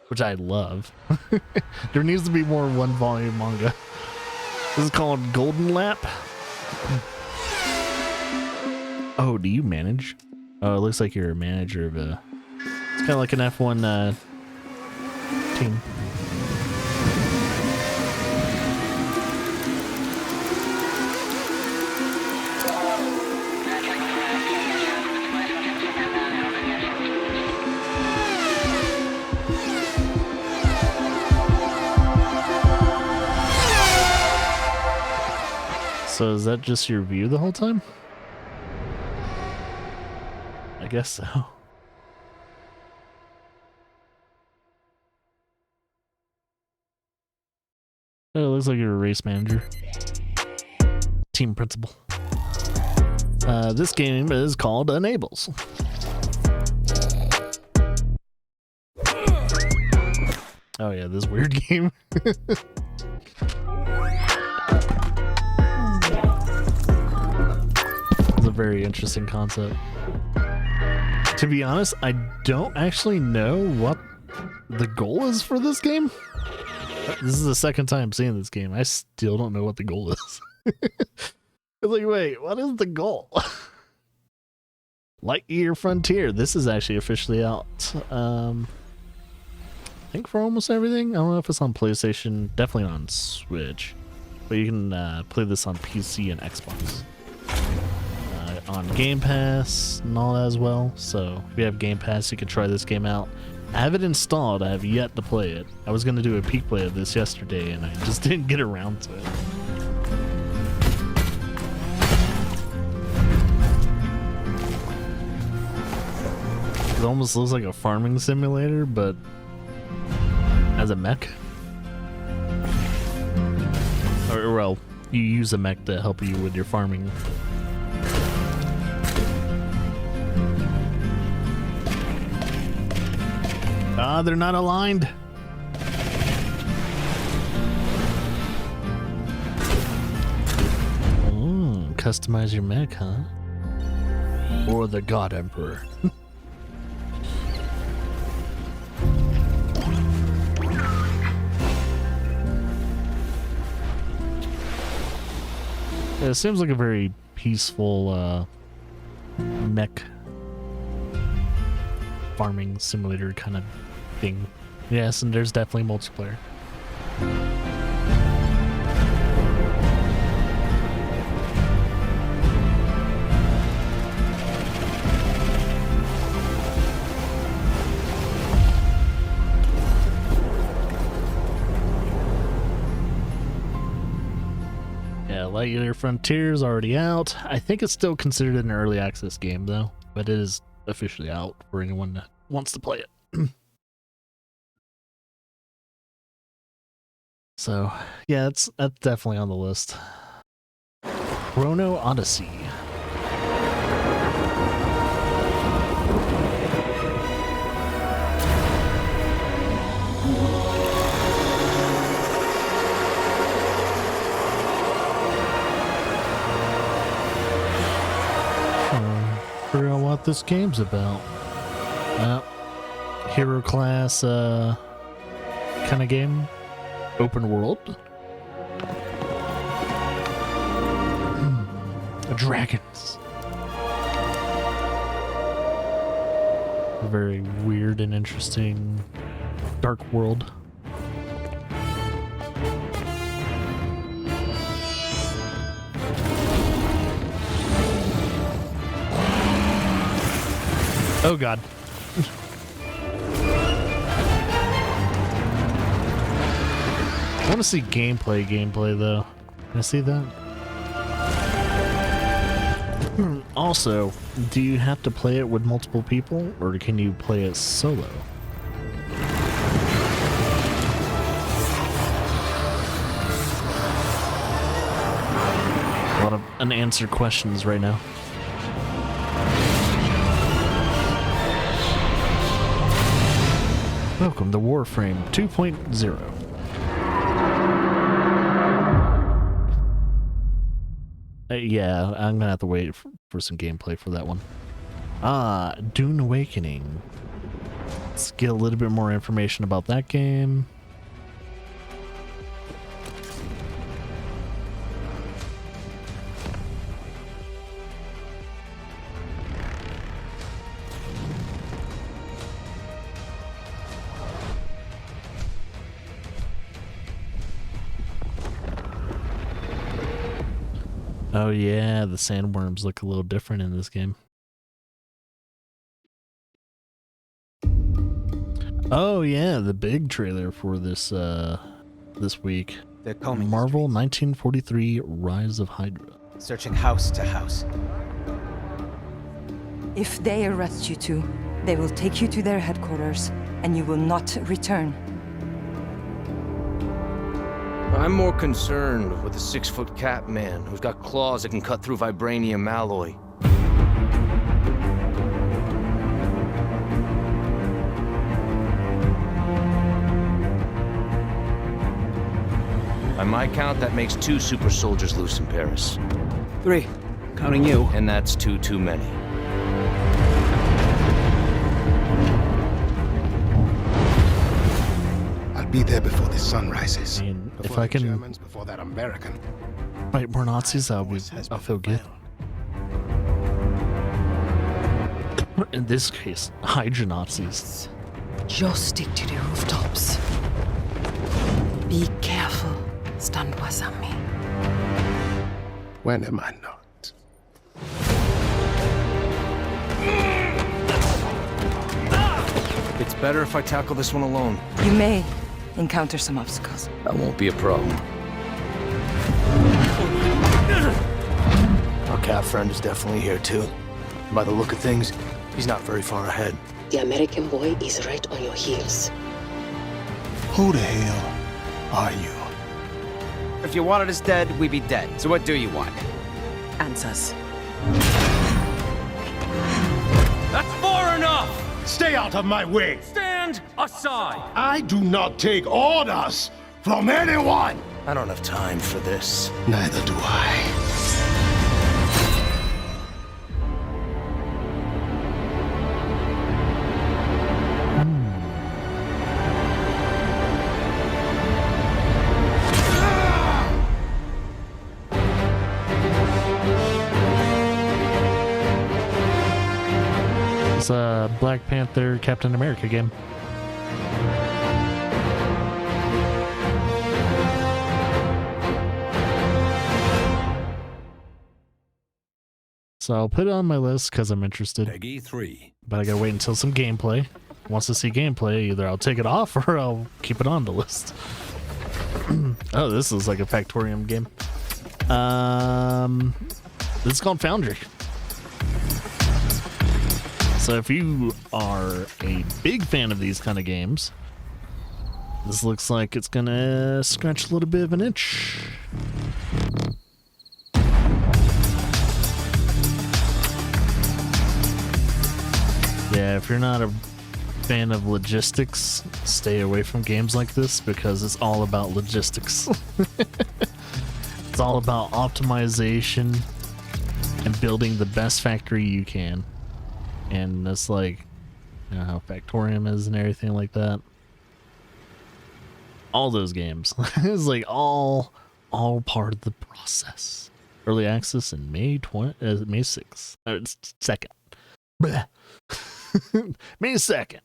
which I love. There needs to be more one volume manga. This is called Golden Lap. Oh, do you manage? Oh, it looks like you're a manager of a... It's kind of like an F1 team. So is that just your view the whole time? I guess so. Oh, it looks like you're a race manager. Team principal. This game is called Enables. Oh yeah, this weird game. It's a very interesting concept. To be honest, I don't actually know what the goal is for this game. This is the second time seeing this game. I still don't know what the goal is. It's like, wait, what is the goal? Lightyear Frontier. This is actually officially out. I think for almost everything. I don't know if it's on PlayStation. Definitely on Switch. But you can play this on PC and Xbox. On Game Pass and all that as well. So if you have Game Pass, you can try this game out. I have it installed. I have yet to play it. I was going to do a peek play of this yesterday, and I just didn't get around to it. It almost looks like a farming simulator, but as a mech. Or, well, you use a mech to help you with your farming. Ah, they're not aligned. Customize your mech, huh? Or the God Emperor. It seems like a very peaceful mech farming simulator kind of thing. Yes, and there's definitely multiplayer. Lightyear Frontier's already out. I think it's still considered an early access game though, but it is officially out for anyone that wants to play it. So yeah, that's definitely on the list. Chrono Odyssey. Figure out what this game's about. Hero class kind of game. Open world. Dragons. Very weird and interesting dark world. Oh god. I want to see gameplay though. Can I see that? Also, do you have to play it with multiple people, or can you play it solo? A lot of unanswered questions right now. Welcome to Warframe 2.0. Yeah, I'm gonna have to wait for some gameplay for that one. Dune Awakening. Let's get a little bit more information about that game. Oh yeah, the sandworms look a little different in this game. Oh yeah, the big trailer for this this week. They're combing Marvel 1943 Rise of Hydra. Searching house to house. If they arrest you two, they will take you to their headquarters, and you will not return. I'm more concerned with the 6-foot cat man who's got claws that can cut through vibranium alloy. By my count, that makes 2 super soldiers loose in Paris. 3, counting you. And that's 2 too many. Be there before the sun rises. I mean, if before I the can Germans, before that American. fight more Nazis, I'll feel good. In this case, Hydra Nazis. Just stick to the rooftops. Be careful, Stanwasami. When am I not? It's better if I tackle this one alone. You may encounter some obstacles. That won't be a problem. Our cat friend is definitely here too. By the look of things, he's not very far ahead. The American boy is right on your heels. Who the hell are you? If you wanted us dead, we'd be dead. So what do you want? Answers. That's far enough! Stay out of my way! Stand Stand aside! I do not take orders from anyone! I don't have time for this. Neither do I. It's a Black Panther Captain America game. So I'll put it on my list because I'm interested. Peggy 3. But I gotta wait until some gameplay. Wants to see gameplay, either I'll take it off or I'll keep it on the list. Oh, this is like a Factorium game. This is called Foundry. So if you are a big fan of these kind of games, this looks like it's gonna scratch a little bit of an itch. Yeah, if you're not a fan of logistics, stay away from games like this because it's all about logistics. It's all about optimization and building the best factory you can. And that's like, you know how Factorium is and everything like that. All those games. It's like all part of the process. Early access in May 6th. It's 2nd. Bleh. May 2nd.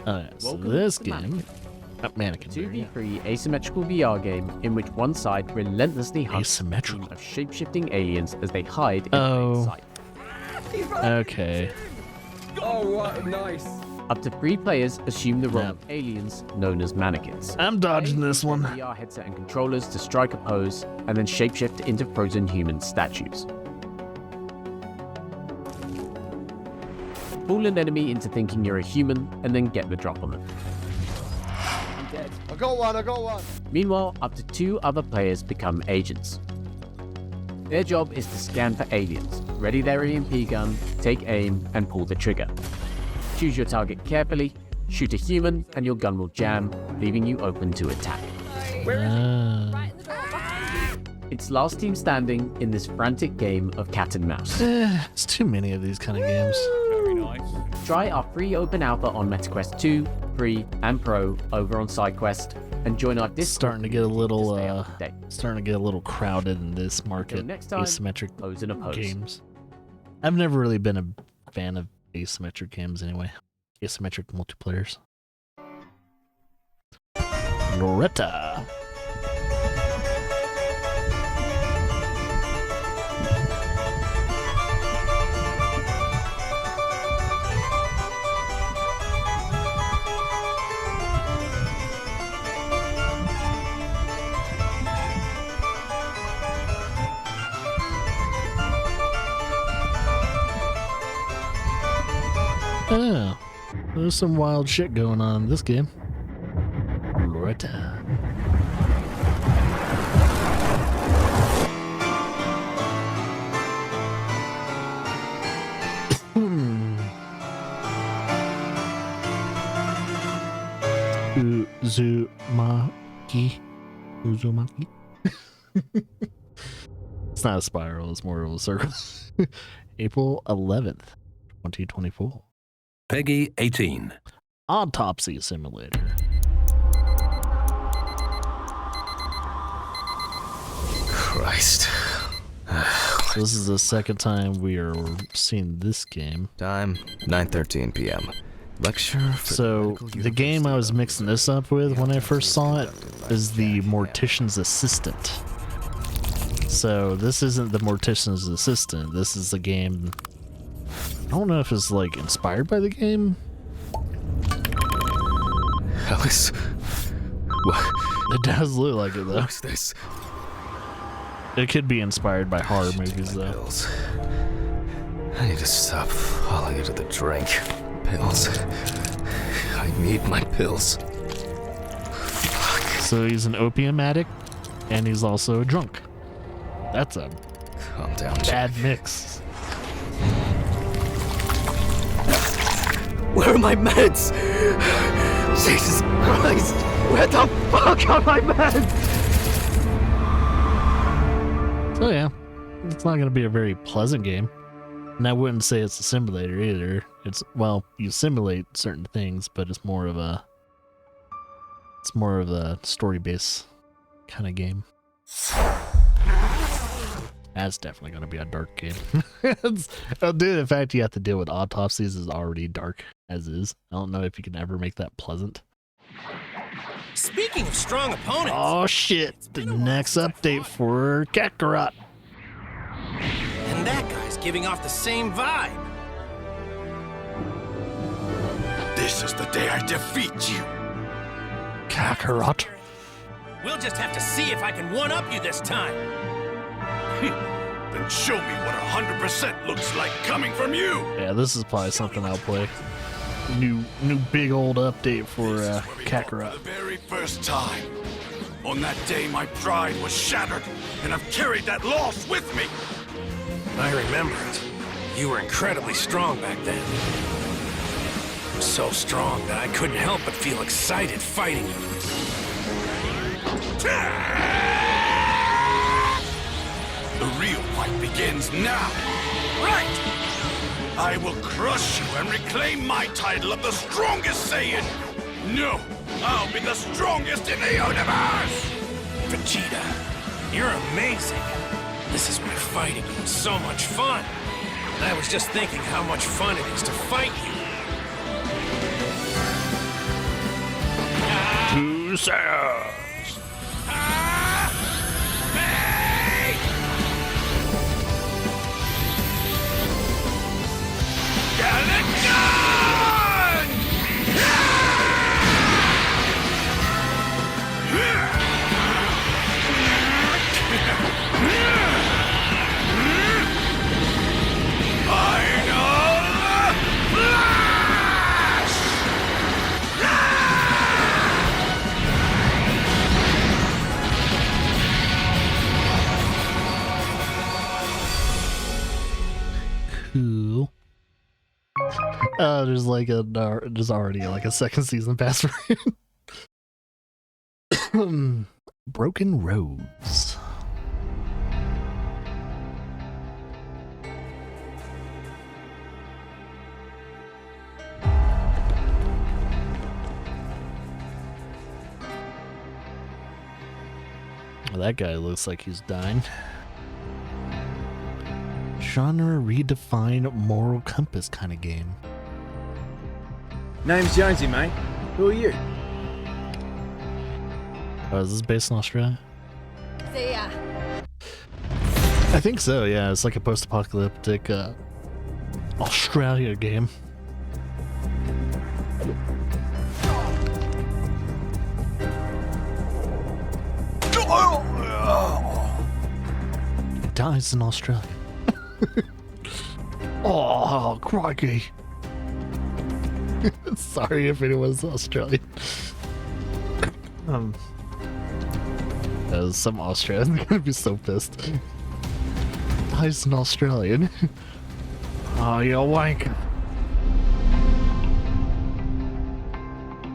Alright, so this game... Mannequin. 2v3 asymmetrical VR game in which one side relentlessly hunts a team of shape-shifting aliens as they hide in plain sight. Okay. Oh, nice. Up to 3 players assume the role of aliens known as mannequins. I'm dodging this one. VR headset and controllers to strike a pose and then shapeshift into frozen human statues. Fool an enemy into thinking you're a human and then get the drop on them. I got one. Meanwhile, up to 2 other players become agents. Their job is to scan for aliens, ready their EMP gun, take aim, and pull the trigger. Choose your target carefully, shoot a human, and your gun will jam, leaving you open to attack. It's last team standing in this frantic game of cat and mouse. It's too many of these kind of games. Very nice. Try our free open alpha on MetaQuest 2, 3, and Pro over on SideQuest, and join our Discord. Starting to get a little crowded in this market. Next time, asymmetric pose in a pose. games. I've never really been a fan of asymmetric games anyway. Asymmetric multiplayers. Loretta. Oh, there's some wild shit going on in this game. Loretta. Uzumaki. It's not a spiral, it's more of a circle. April 11th, 2024. Peggy 18. Autopsy Simulator. Christ. So this is the second time we are seeing this game. Time 9:13 p.m. Lecture for So the game I was mixing this up with when I first saw it is the Mortician's Assistant. So this isn't the Mortician's Assistant. This is a game. I don't know if it's like inspired by the game. Alice. What? It does look like it though. What's this? It could be inspired by horror movies though. Pills. I need to stop falling into the drink. Pills. I need my pills. Fuck. So he's an opium addict, and he's also a drunk. That's a calm down, bad mix. Where are my meds? Jesus Christ! Where the fuck are my meds? So yeah, it's not going to be a very pleasant game. And I wouldn't say it's a simulator either. It's, well, you simulate certain things, but it's more of a story-based kind of game. That's definitely going to be a dark game. Dude, the fact you have to deal with autopsies is already dark as is. I don't know if you can ever make that pleasant. Speaking of strong opponents. Oh shit, the next update for Kakarot. And that guy's giving off the same vibe. This is the day I defeat you. Kakarot. We'll just have to see if I can one-up you this time. Then show me what 100% looks like coming from you. Yeah, this is probably something I'll play. New big old update for Kakarot. For the very first time. On that day, my pride was shattered, and I've carried that loss with me. I remember it. You were incredibly strong back then. So strong that I couldn't help but feel excited fighting you. The real fight begins now. Right! I will crush you and reclaim my title of the strongest Saiyan. No, I'll be the strongest in the universe! Vegeta, you're amazing. This is why fighting you is so much fun. I was just thinking how much fun it is to fight you. Two Saiyans. Cool. There's like there's already like a second season pass for it. Broken Roads. Well, that guy looks like he's dying. Genre redefined moral compass kind of game. Name's Jonesy, mate. Who are you? Oh, is this based in Australia? See ya. I think so, yeah. It's like a post-apocalyptic Australia game. It dies in Australia. Oh, crikey. Sorry if anyone's Australian. Some Australians are gonna be so pissed. Dies an Australian. Oh, you wank.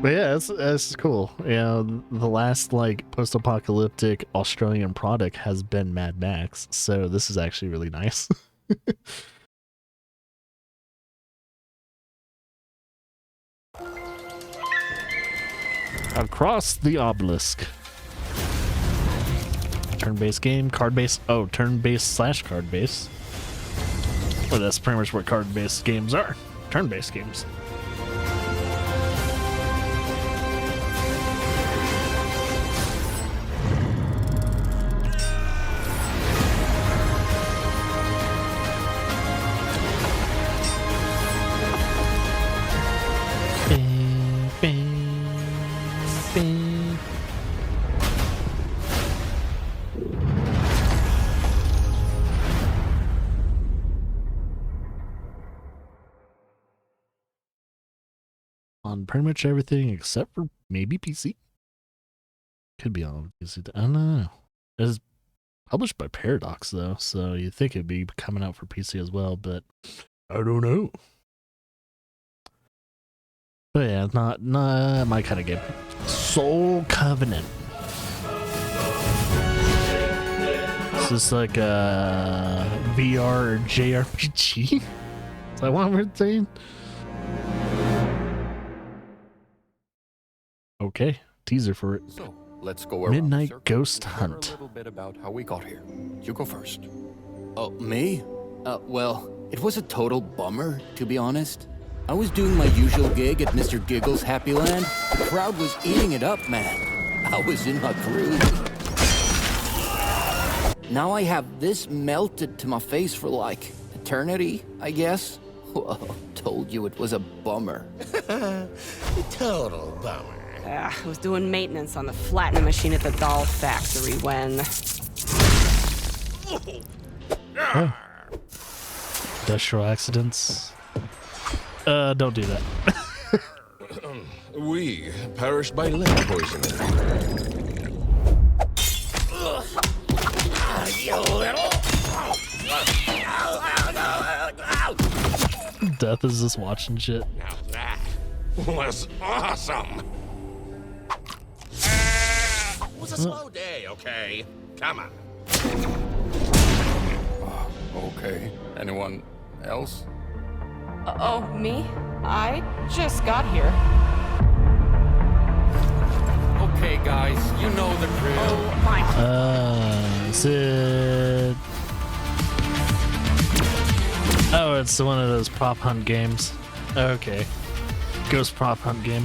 But yeah, it's cool. Yeah, the last like post-apocalyptic Australian product has been Mad Max, so this is actually really nice. Across the Obelisk. Turn-based game, card-based. Oh, turn-based / card-based. Well, that's pretty much what card-based games are. Turn-based games. On pretty much everything except for maybe PC. Could be on PC. I don't know. It's published by Paradox though, so you'd think it'd be coming out for PC as well, but I don't know. But yeah, not my kind of game. Soul Covenant. Is this like a VR or JRPG? Is that what we're saying? Okay, teaser for it. So, let's go around Midnight the circle Ghost and share Hunt. A little bit about how we got here. You go first. Oh, me? Well, it was a total bummer, to be honest. I was doing my usual gig at Mr. Giggles' Happy Land. The crowd was eating it up, man. I was in my groove. Now I have this melted to my face for like eternity, I guess. Well, told you it was a bummer. Total bummer. I was doing maintenance on the flattening machine at the doll factory when... Oh. Industrial accidents. Don't do that. We perished by lead poisoning. You little... Death is just watching shit. Now that was awesome. It was a slow day, okay? Come on. Okay. Anyone else? Oh, me? I just got here. Okay, guys, you know the drill. Oh, my... Is it... Oh, it's one of those prop hunt games. Okay. Ghost prop hunt game.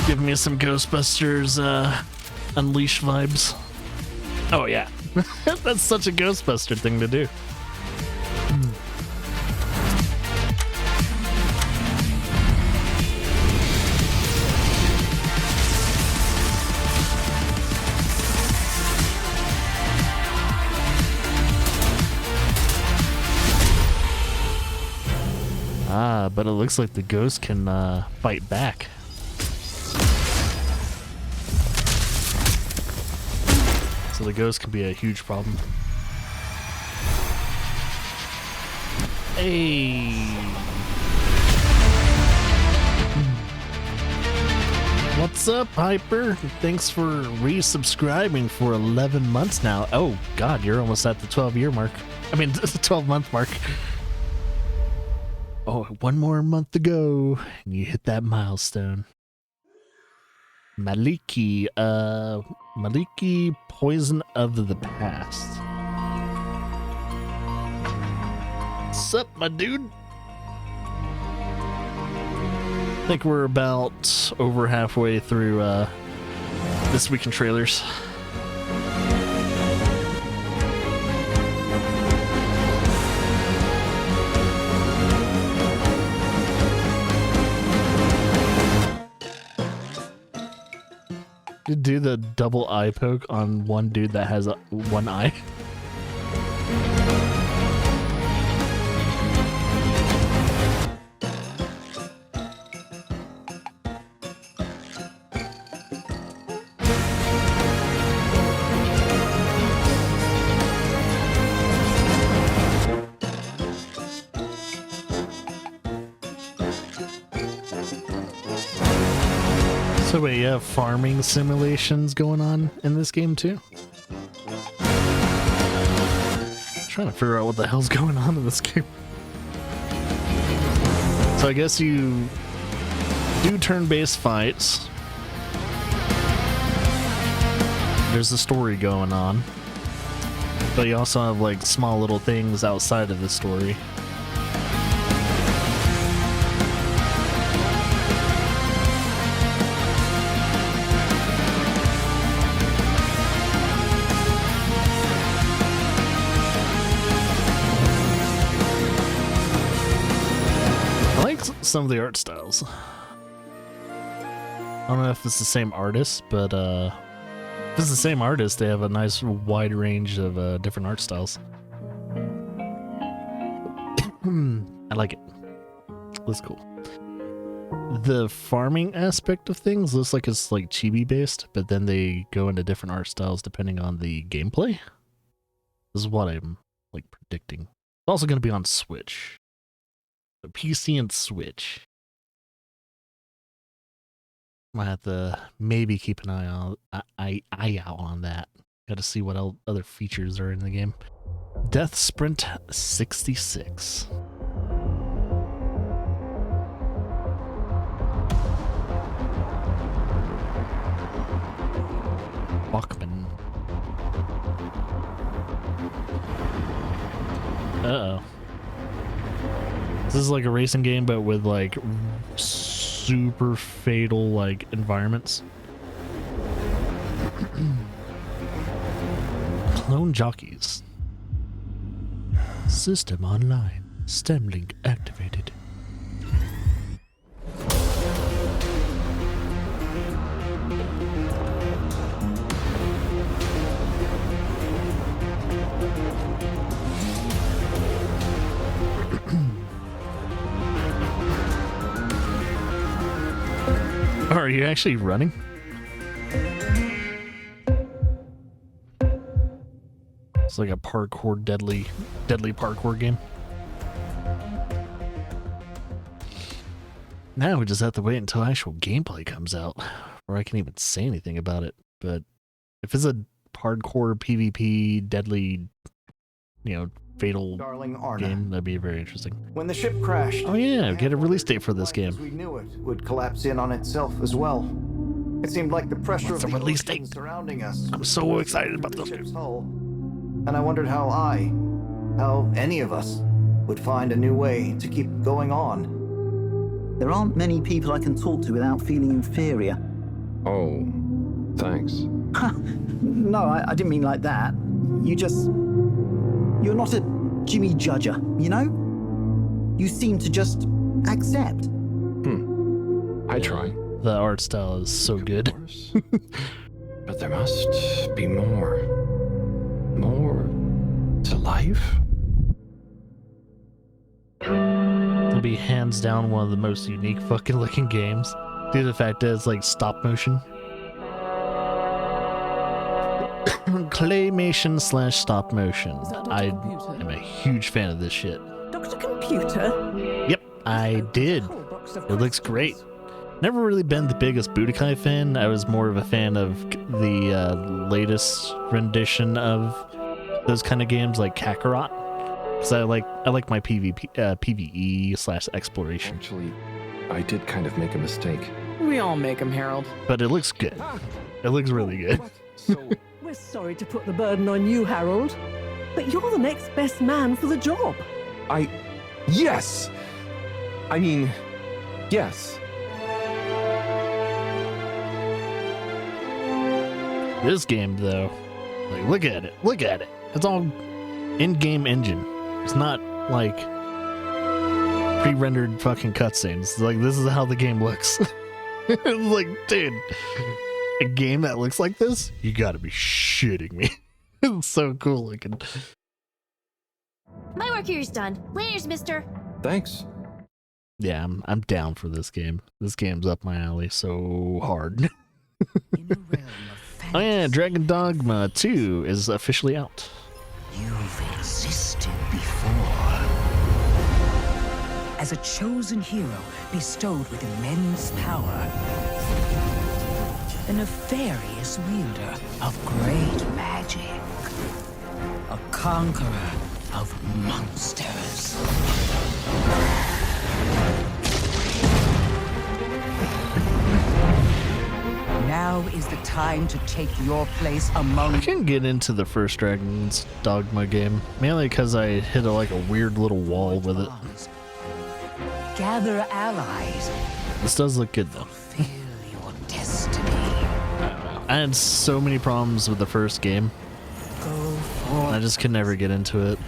Give me some Ghostbusters Unleashed vibes. Oh yeah. That's such a Ghostbuster thing to do. But it looks like the ghost can fight back. So the ghost can be a huge problem. Hey. What's up, Hyper? Thanks for resubscribing for 11 months now. Oh god, you're almost at the 12-year mark. I mean, the 12-month mark. Oh, one more month to go, and you hit that milestone. Maliki, Poison of the Past. Sup, my dude? I think we're about over halfway through this week in trailers. Do the double eye poke on one dude that has one eye. So wait, you have farming simulations going on in this game too? I'm trying to figure out what the hell's going on in this game. So I guess you do turn-based fights. There's a story going on. But you also have like small little things outside of the story. Some of the art styles. I don't know if it's the same artist, but If it's the same artist, they have a nice wide range of different art styles. I like it. Looks cool. The farming aspect of things looks like it's like chibi based, but then they go into different art styles depending on the gameplay. This is what I'm like predicting. It's also going to be on Switch. So PC and Switch. Might have to maybe keep an eye out on that. Got to see what other features are in the game. Death Sprint 66. Bachman. Uh-oh. This is like a racing game, but with like super fatal like environments. Clone jockeys. System online. Stem link activated. Oh, are you actually running? It's like a parkour, deadly parkour game. Now we just have to wait until actual gameplay comes out, or I can even say anything about it. But if it's a hardcore PvP, deadly, fatal game, that'd be very interesting. When the ship crashed, oh yeah, get a release date for this game. We knew it would collapse in on itself as well. It seemed like the pressure of the release date surrounding us. I'm so excited about this ship's hull, and I wondered how any of us, would find a new way to keep going on. There aren't many people I can talk to without feeling inferior. Oh, thanks. No, I didn't mean like that. You're not a Jimmy Judger, you know? You seem to just accept. I try. The art style is so good. But there must be more. More to life? It'll be hands down one of the most unique fucking looking games. Due to the fact that it's like stop motion. Claymation / stop motion. I am a huge fan of this shit. Dr. Computer? Yep, I did. It looks great. Never really been the biggest Budokai fan. I was more of a fan of the latest rendition of those kind of games like Kakarot. Because I like my PvE / exploration. Actually, I did kind of make a mistake. We all make them, Harold. But it looks good. It looks really good. We're sorry to put the burden on you, Harold, but you're the next best man for the job. Yes! I mean, yes. This game, though, like, look at it. Look at it. It's all in-game engine. It's not, like, pre-rendered fucking cutscenes. Like, this is how the game looks. It's like, dude, a game that looks like this? You gotta be shitting me. It's so cool looking. My work here is done. Laters, mister. Thanks. Yeah, I'm down for this game. This game's up my alley so hard. Oh yeah, Dragon Dogma 2 is officially out. You've existed before. As a chosen hero bestowed with immense power. A nefarious wielder of great magic. A conqueror of monsters. Now is the time to take your place among... I can get into the first Dragon's Dogma game, mainly because I hit a weird little wall with it. Gather allies. This does look good though. Fulfill your destiny. I had so many problems with the first game. Go forth. I just could never get into it.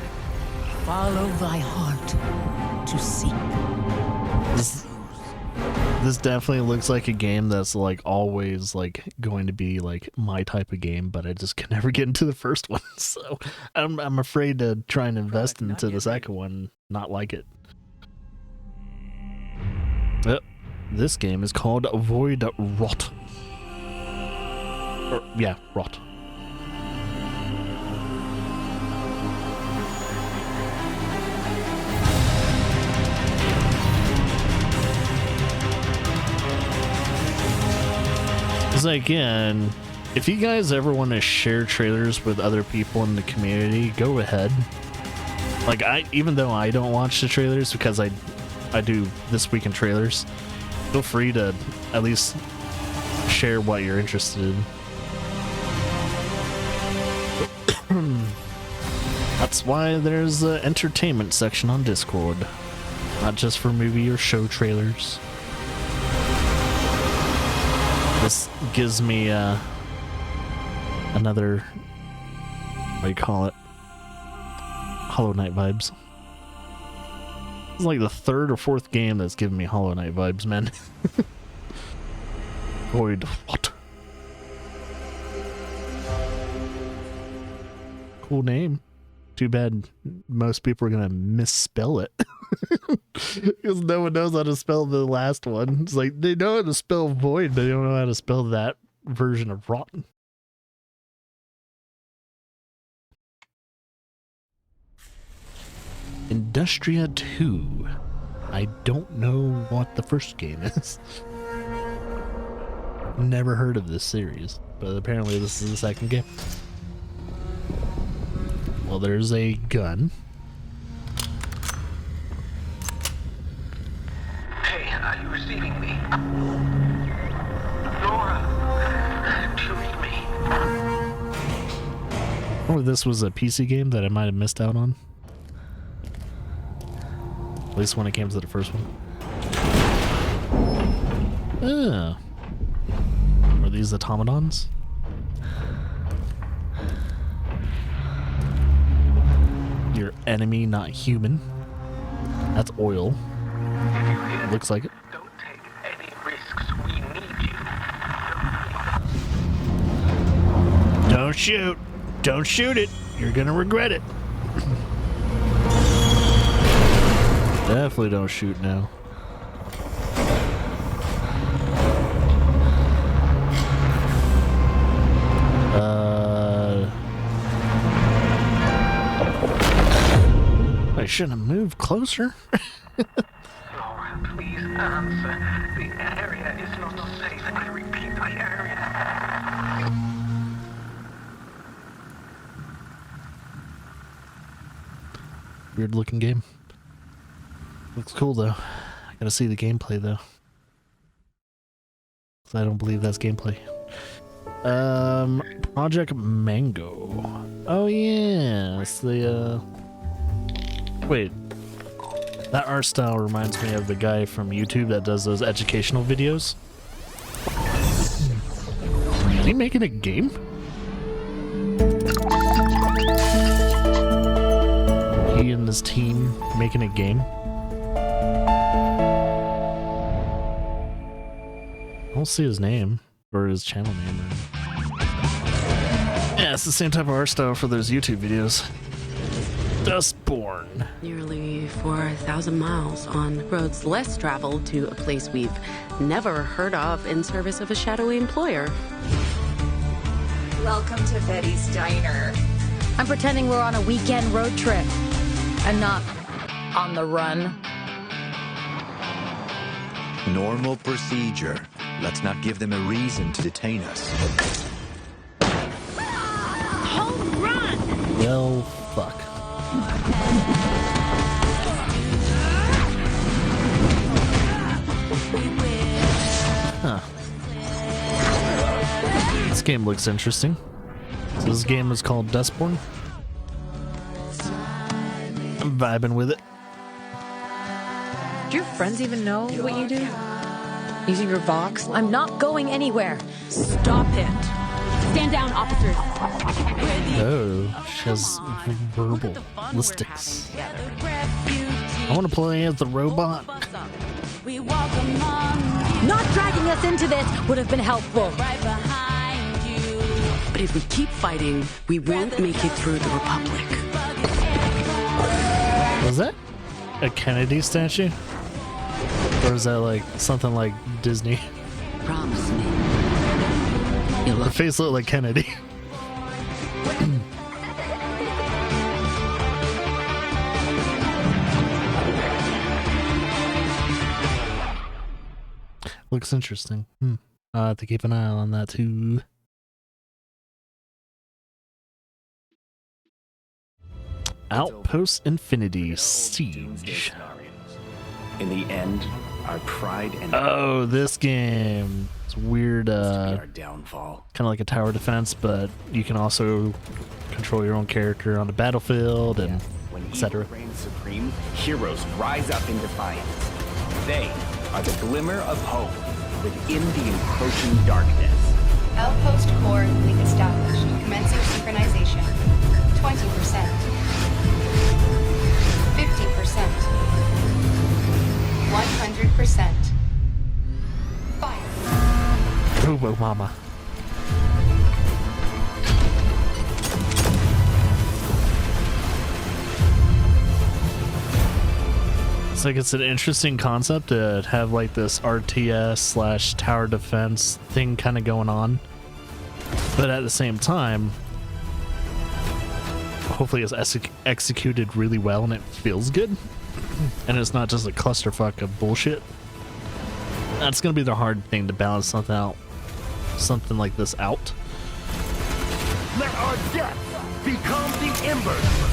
Follow thy heart to seek. This definitely looks like a game that's like always like going to be like my type of game, but I just can never get into the first one. So I'm afraid to try and invest into the second one and not like it. This game is called Void Rot. Yeah, Rot. So again, if you guys ever want to share trailers with other people in the community, go ahead. Like even though I don't watch the trailers because I do This Week in Trailers, feel free to at least share what you're interested in. That's why there's an entertainment section on Discord, not just for movie or show trailers. This gives me another, what do you call it, Hollow Knight vibes. It's like the third or fourth game that's giving me Hollow Knight vibes, man. Void what? Cool name. Too bad most people are gonna misspell it. Because no one knows how to spell the last one. It's like they know how to spell void, but they don't know how to spell that version of rotten. Industria 2. I don't know what the first game is. Never heard of this series, but apparently this is the second game. Well, there's a gun. Hey, are you receiving me? Nora, do you read me? Or this was a PC game that I might have missed out on. At least when it came to the first one. Oh. Are these automatons? Your enemy, not human. That's oil. Looks like it. Don't take any risks. We need you. Don't shoot. Don't shoot it. You're gonna regret it. Definitely don't shoot now. I shouldn't have moved closer. Nora, please answer. The area is not safe. I repeat, the area. Weird looking game. Looks cool though. I gotta see the gameplay though. I don't believe that's gameplay. Project Mango. Oh yeah, it's the wait. That art style reminds me of the guy from YouTube that does those educational videos. Is he making a game? He and his team making a game? I don't see his name or his channel name. Yeah, it's the same type of art style for those YouTube videos. Dustborn. Nearly 4,000 miles on roads less traveled to a place we've never heard of in service of a shadowy employer. Welcome to Betty's Diner. I'm pretending we're on a weekend road trip and not on the run. Normal procedure. Let's not give them a reason to detain us. Home run! Well, fuck. Huh. This game looks interesting. So this game is called Dustborn. I'm vibing with it. Do your friends even know what you do? Using your Vox? I'm not going anywhere. Stop it. Stand down, officers. Oh, she has verbal listics. I want to play as the robot. We walk among Not dragging us into this would have been helpful. But if we keep fighting, we won't make it through the Republic. Was that a Kennedy statue? Or is that like something like Disney? Promise me. The face looked like Kennedy. Looks interesting. I'll have to keep an eye on that too. Outpost Infinity Siege. In the end, our pride and oh, this game. It's weird. our downfall. Kind of like a tower defense, but you can also control your own character on the battlefield and etc. Reigns supreme, heroes rise up in defiance. They are the glimmer of hope within the encroaching darkness. Outpost core link established. Commencing synchronization. 20%. 50%. 100%. Fire. Robo Mama. It's like it's an interesting concept to have like this RTS / tower defense thing kind of going on, but at the same time, hopefully it's executed really well and it feels good, and it's not just a clusterfuck of bullshit. That's gonna be the hard thing to balance something like this out. Let our death become the embers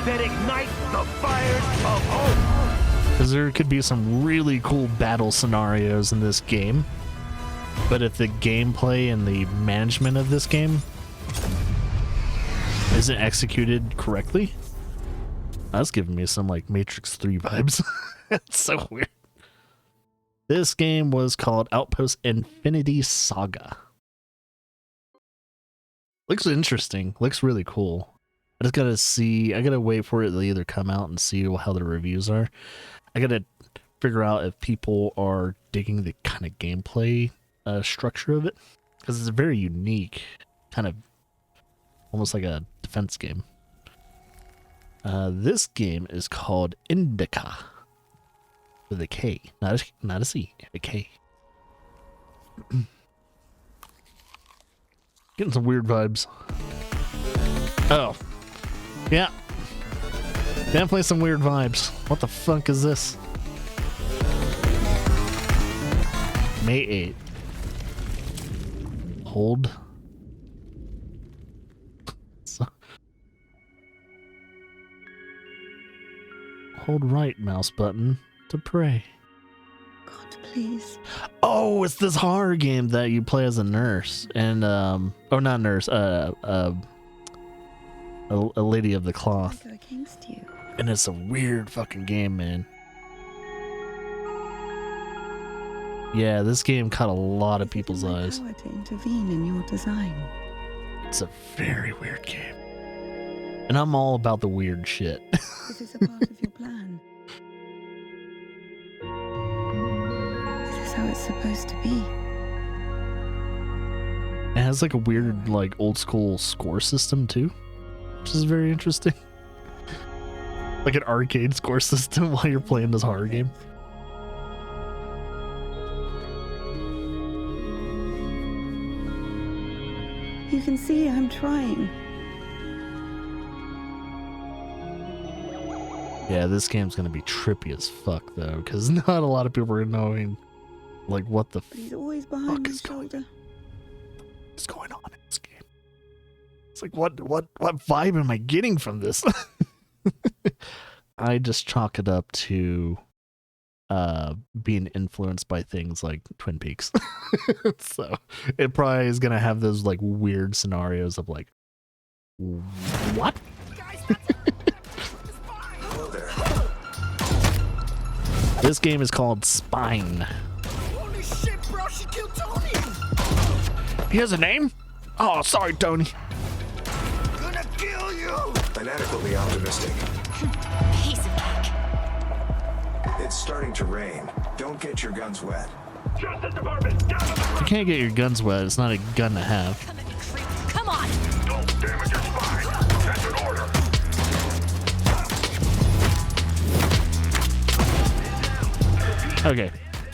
that ignite the fires of hope. Because there could be some really cool battle scenarios in this game, but if the gameplay and the management of this game isn't executed correctly, that's giving me some like Matrix 3 vibes. It's so weird. This game was called Outpost Infinity Saga. Looks interesting. Looks really cool. I just gotta see. I gotta wait for it to either come out and see how the reviews are. I gotta figure out if people are digging the kind of gameplay structure of it, because it's very unique, kind of almost like a defense game. This game is called Indica with a K, not a C, a K. Getting some weird vibes. Oh. Yeah. Definitely some weird vibes. What the fuck is this? May 8th. Hold. Hold right mouse button to pray. God, please. Oh, it's this horror game that you play as a nurse and oh, not nurse, a lady of the cloth. Go against you. And it's a weird fucking game, man. Yeah, this game caught a lot of people's eyes. Power to intervene in your design. It's a very weird game. And I'm all about the weird shit. This is a part of your plan. This is how it's supposed to be. It has like a weird, like old school score system too, which is very interesting. Like an arcade score system while you're playing this horror game. You can see I'm trying. Yeah, this game's gonna be trippy as fuck though, because not a lot of people are knowing like what the He's always behind his shoulder. What's going on in this game? It's like what vibe am I getting from this? I just chalk it up to being influenced by things like Twin Peaks. So it probably is gonna have those like weird scenarios of like, what? This game is called Spine. Holy shit, bro, she killed Tony! He has a name? Oh, sorry, Tony. Gonna kill you! Inadequately optimistic. Piece of cake. It's starting to rain. Don't Don't get your guns wet. Justice Department, If you can't get your guns wet, it's not a gun to have. Come on! don't damage your spine. That's an order. Okay,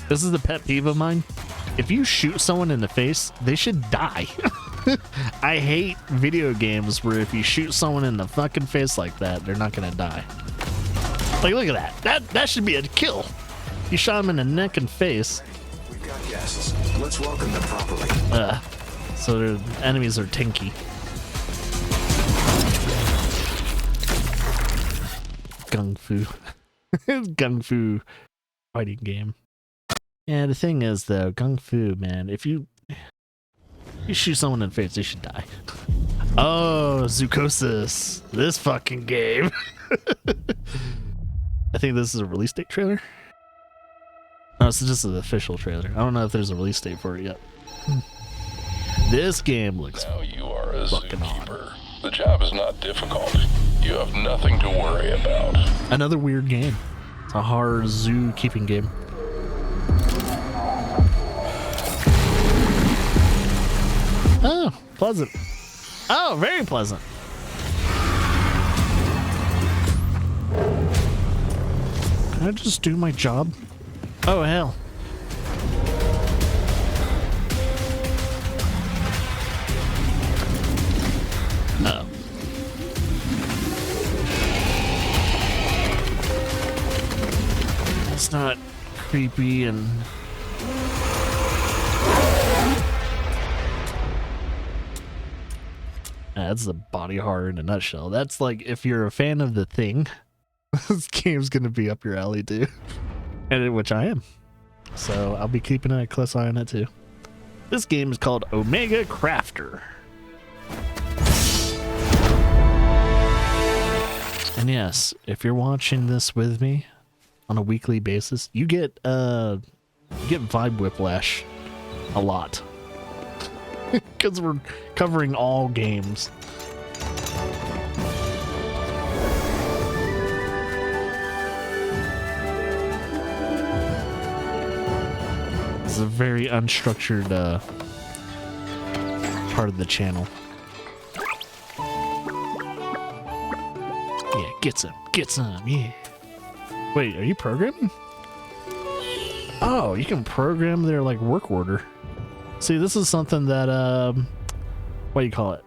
this is a pet peeve of mine. If you shoot someone in the face, they should die. I hate video games where if you shoot someone in the fucking face like that, they're not gonna die. Like, look at that. That should be a kill. You shot him in the neck and face. We've got guests. Let's welcome them properly. So their enemies are tinky. Gung Fu. Gung Fu fighting game. Yeah, the thing is though, Gung Fu, man, if you shoot someone in the face, they should die. Oh, Zookosis. This fucking game. I think this is a release date trailer. No, it's just an official trailer. I don't know if there's a release date for it yet. This game looks now you are a fucking zookeeper. The job is not difficult. You have nothing to worry about. Another weird game. It's a hard zoo keeping game. Oh, pleasant. Oh, very pleasant. Can I just do my job? Oh, hell. No. It's not creepy and... That's the body horror in a nutshell. That's like, if you're a fan of The Thing, this game's gonna be up your alley too. And which I am. So I'll be keeping a close eye on it too. This game is called Omega Crafter. And yes, if you're watching this with me on a weekly basis, you get vibe whiplash a lot. Because we're covering all games. This is a very unstructured part of the channel. Yeah, get some, yeah. Wait, are you programming? Oh, you can program their like work order. See, this is something that, what do you call it?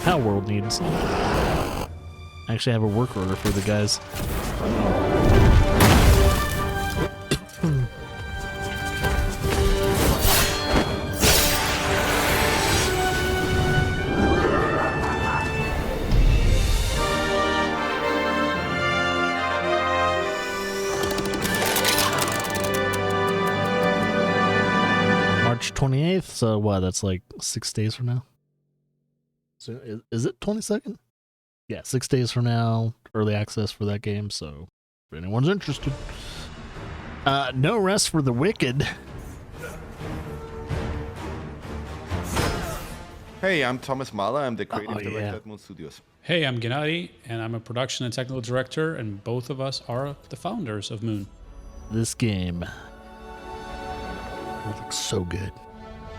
How World needs. I actually have a work order for the guys. March 28th, so what, that's like 6 days from now? So is it 22nd? Yeah, 6 days from now, early access for that game, so if anyone's interested. No Rest for the Wicked. Hey, I'm Thomas Mahler, I'm the creative director at Moon Studios. Hey, I'm Gennady, and I'm a production and technical director, and both of us are the founders of Moon. This game looks so good.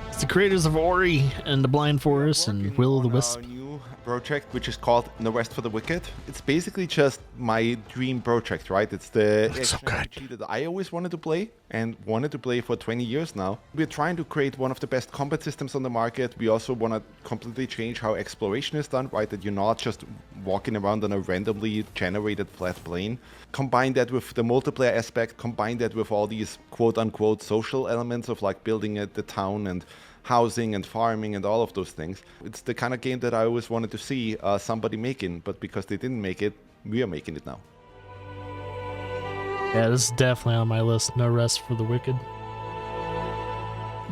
It's the creators of Ori and The Blind Forest and Will o' the Wisp. Our new project, which is called No Rest for the Wicked. It's basically just my dream project, right? It's the action RPG that I always wanted to play and wanted to play for 20 years now. We're trying to create one of the best combat systems on the market. We also want to completely change how exploration is done, right? That you're not just walking around on a randomly generated flat plane. Combine that with the multiplayer aspect, combine that with all these quote-unquote social elements of like building the town and housing and farming and all of those things. It's the kind of game that I always wanted to see somebody making, but because they didn't make it, we are making it now. Yeah, this is definitely on my list. No Rest for the Wicked.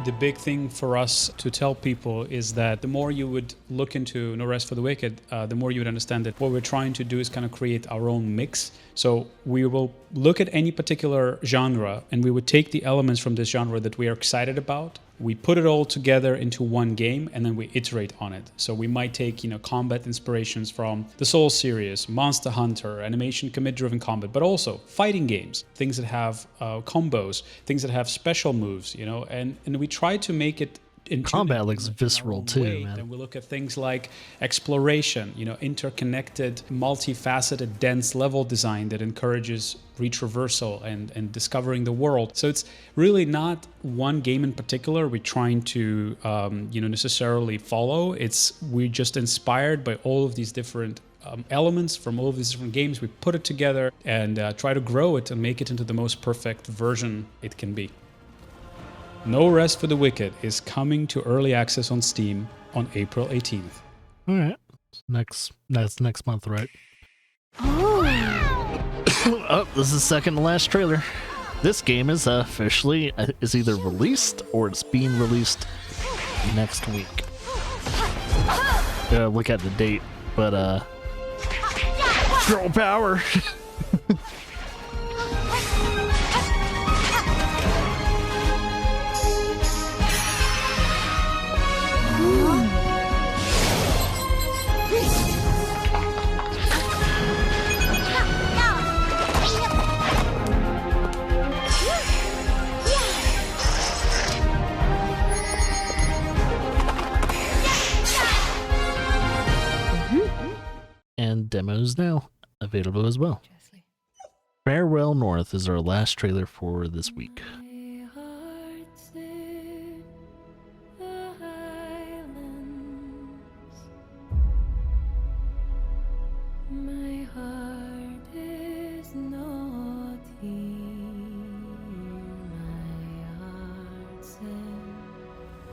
The big thing for us to tell people is that the more you would look into No Rest for the Wicked, the more you would understand that what we're trying to do is kind of create our own mix. So we will look at any particular genre and we would take the elements from this genre that we are excited about we put it all together into one game and then we iterate on it. So we might take, combat inspirations from the Soul series, Monster Hunter, animation commit-driven combat, but also fighting games, things that have combos, things that have special moves, and we try to make it combat looks visceral too, man. Then we look at things like exploration, interconnected, multifaceted, dense level design that encourages retraversal and discovering the world. So it's really not one game in particular we're trying to, necessarily follow. We're just inspired by all of these different elements from all of these different games. We put it together and try to grow it and make it into the most perfect version it can be. No Rest for the Wicked is coming to early access on Steam on April 18th. All right. That's next month, right? Oh, this is the second to last trailer. This game is officially is either released or it's being released next week. Look at the date, but girl power. And demos now available as well. Farewell North is our last trailer for this week. My heart is not here. My heart's in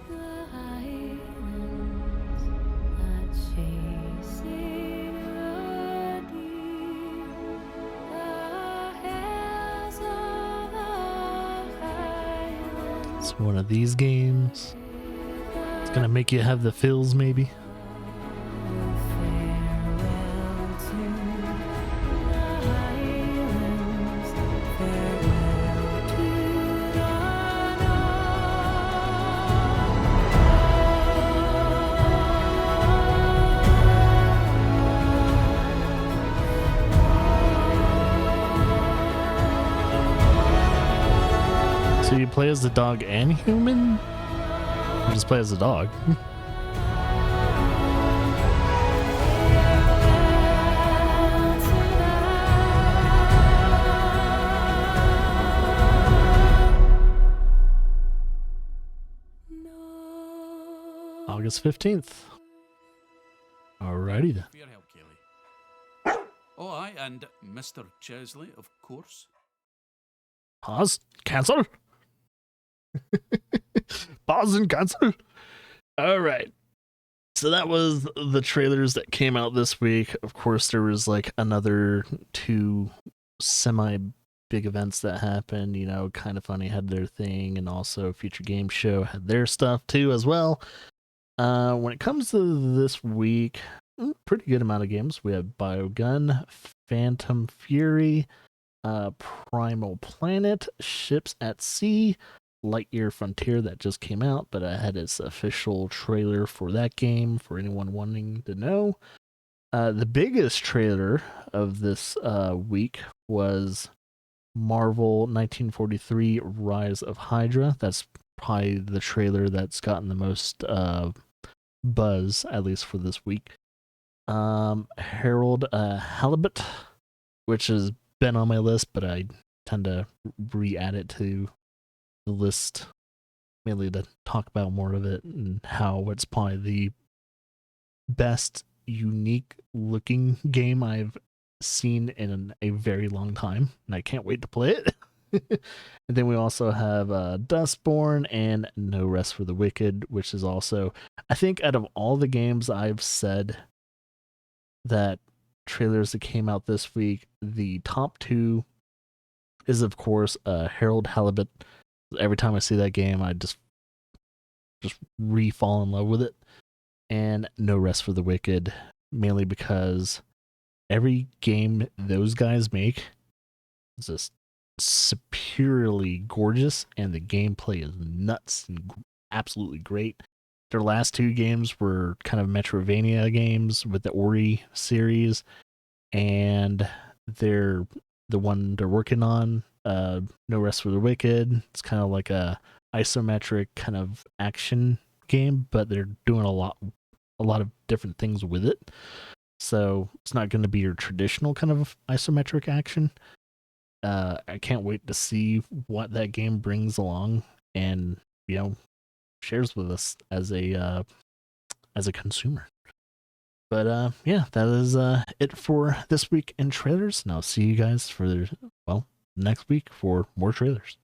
the highlands that chasing the deep. The hills of the highlands. It's one of these games. It's gonna make you have the feels, maybe. So you play as the dog and human? Or just play as the dog? August 15th. Alrighty then. For your help, Kelly. Oh, aye, and Mr. Chesley, of course. Pause. Cancel. Pause and cancel. All right. So that was the trailers that came out this week. Of course, there was like another 2 semi big events that happened. Kind of Funny had their thing, and also Future Game Show had their stuff too as well. When it comes to this week, pretty good amount of games. We have Biogun, Phantom Fury, Primal Planet, Ships at Sea, Lightyear Frontier that just came out, but I had its official trailer for that game for anyone wanting to know. The biggest trailer of this week was Marvel 1943 Rise of Hydra. That's probably the trailer that's gotten the most buzz, at least for this week. Harold Halibut, which has been on my list, but I tend to re-add it to the list mainly to talk about more of it and how it's probably the best unique looking game I've seen in a very long time, and I can't wait to play it. And then we also have Dustborn and No Rest for the Wicked, which is also, I think out of all the games I've said that trailers that came out this week, the top 2 is of course Harold Halibut. Every time I see that game, I just re-fall in love with it. And No Rest for the Wicked, mainly because every game those guys make is just superiorly gorgeous, and the gameplay is nuts and absolutely great. Their last two games were kind of Metroidvania games with the Ori series, and the one they're working on, No Rest for the Wicked. It's kind of like a isometric kind of action game, but they're doing a lot of different things with it. So it's not going to be your traditional kind of isometric action. I can't wait to see what that game brings along and, shares with us as a consumer. But yeah, that is it for this week in trailers, and I'll see you guys for next week for more trailers.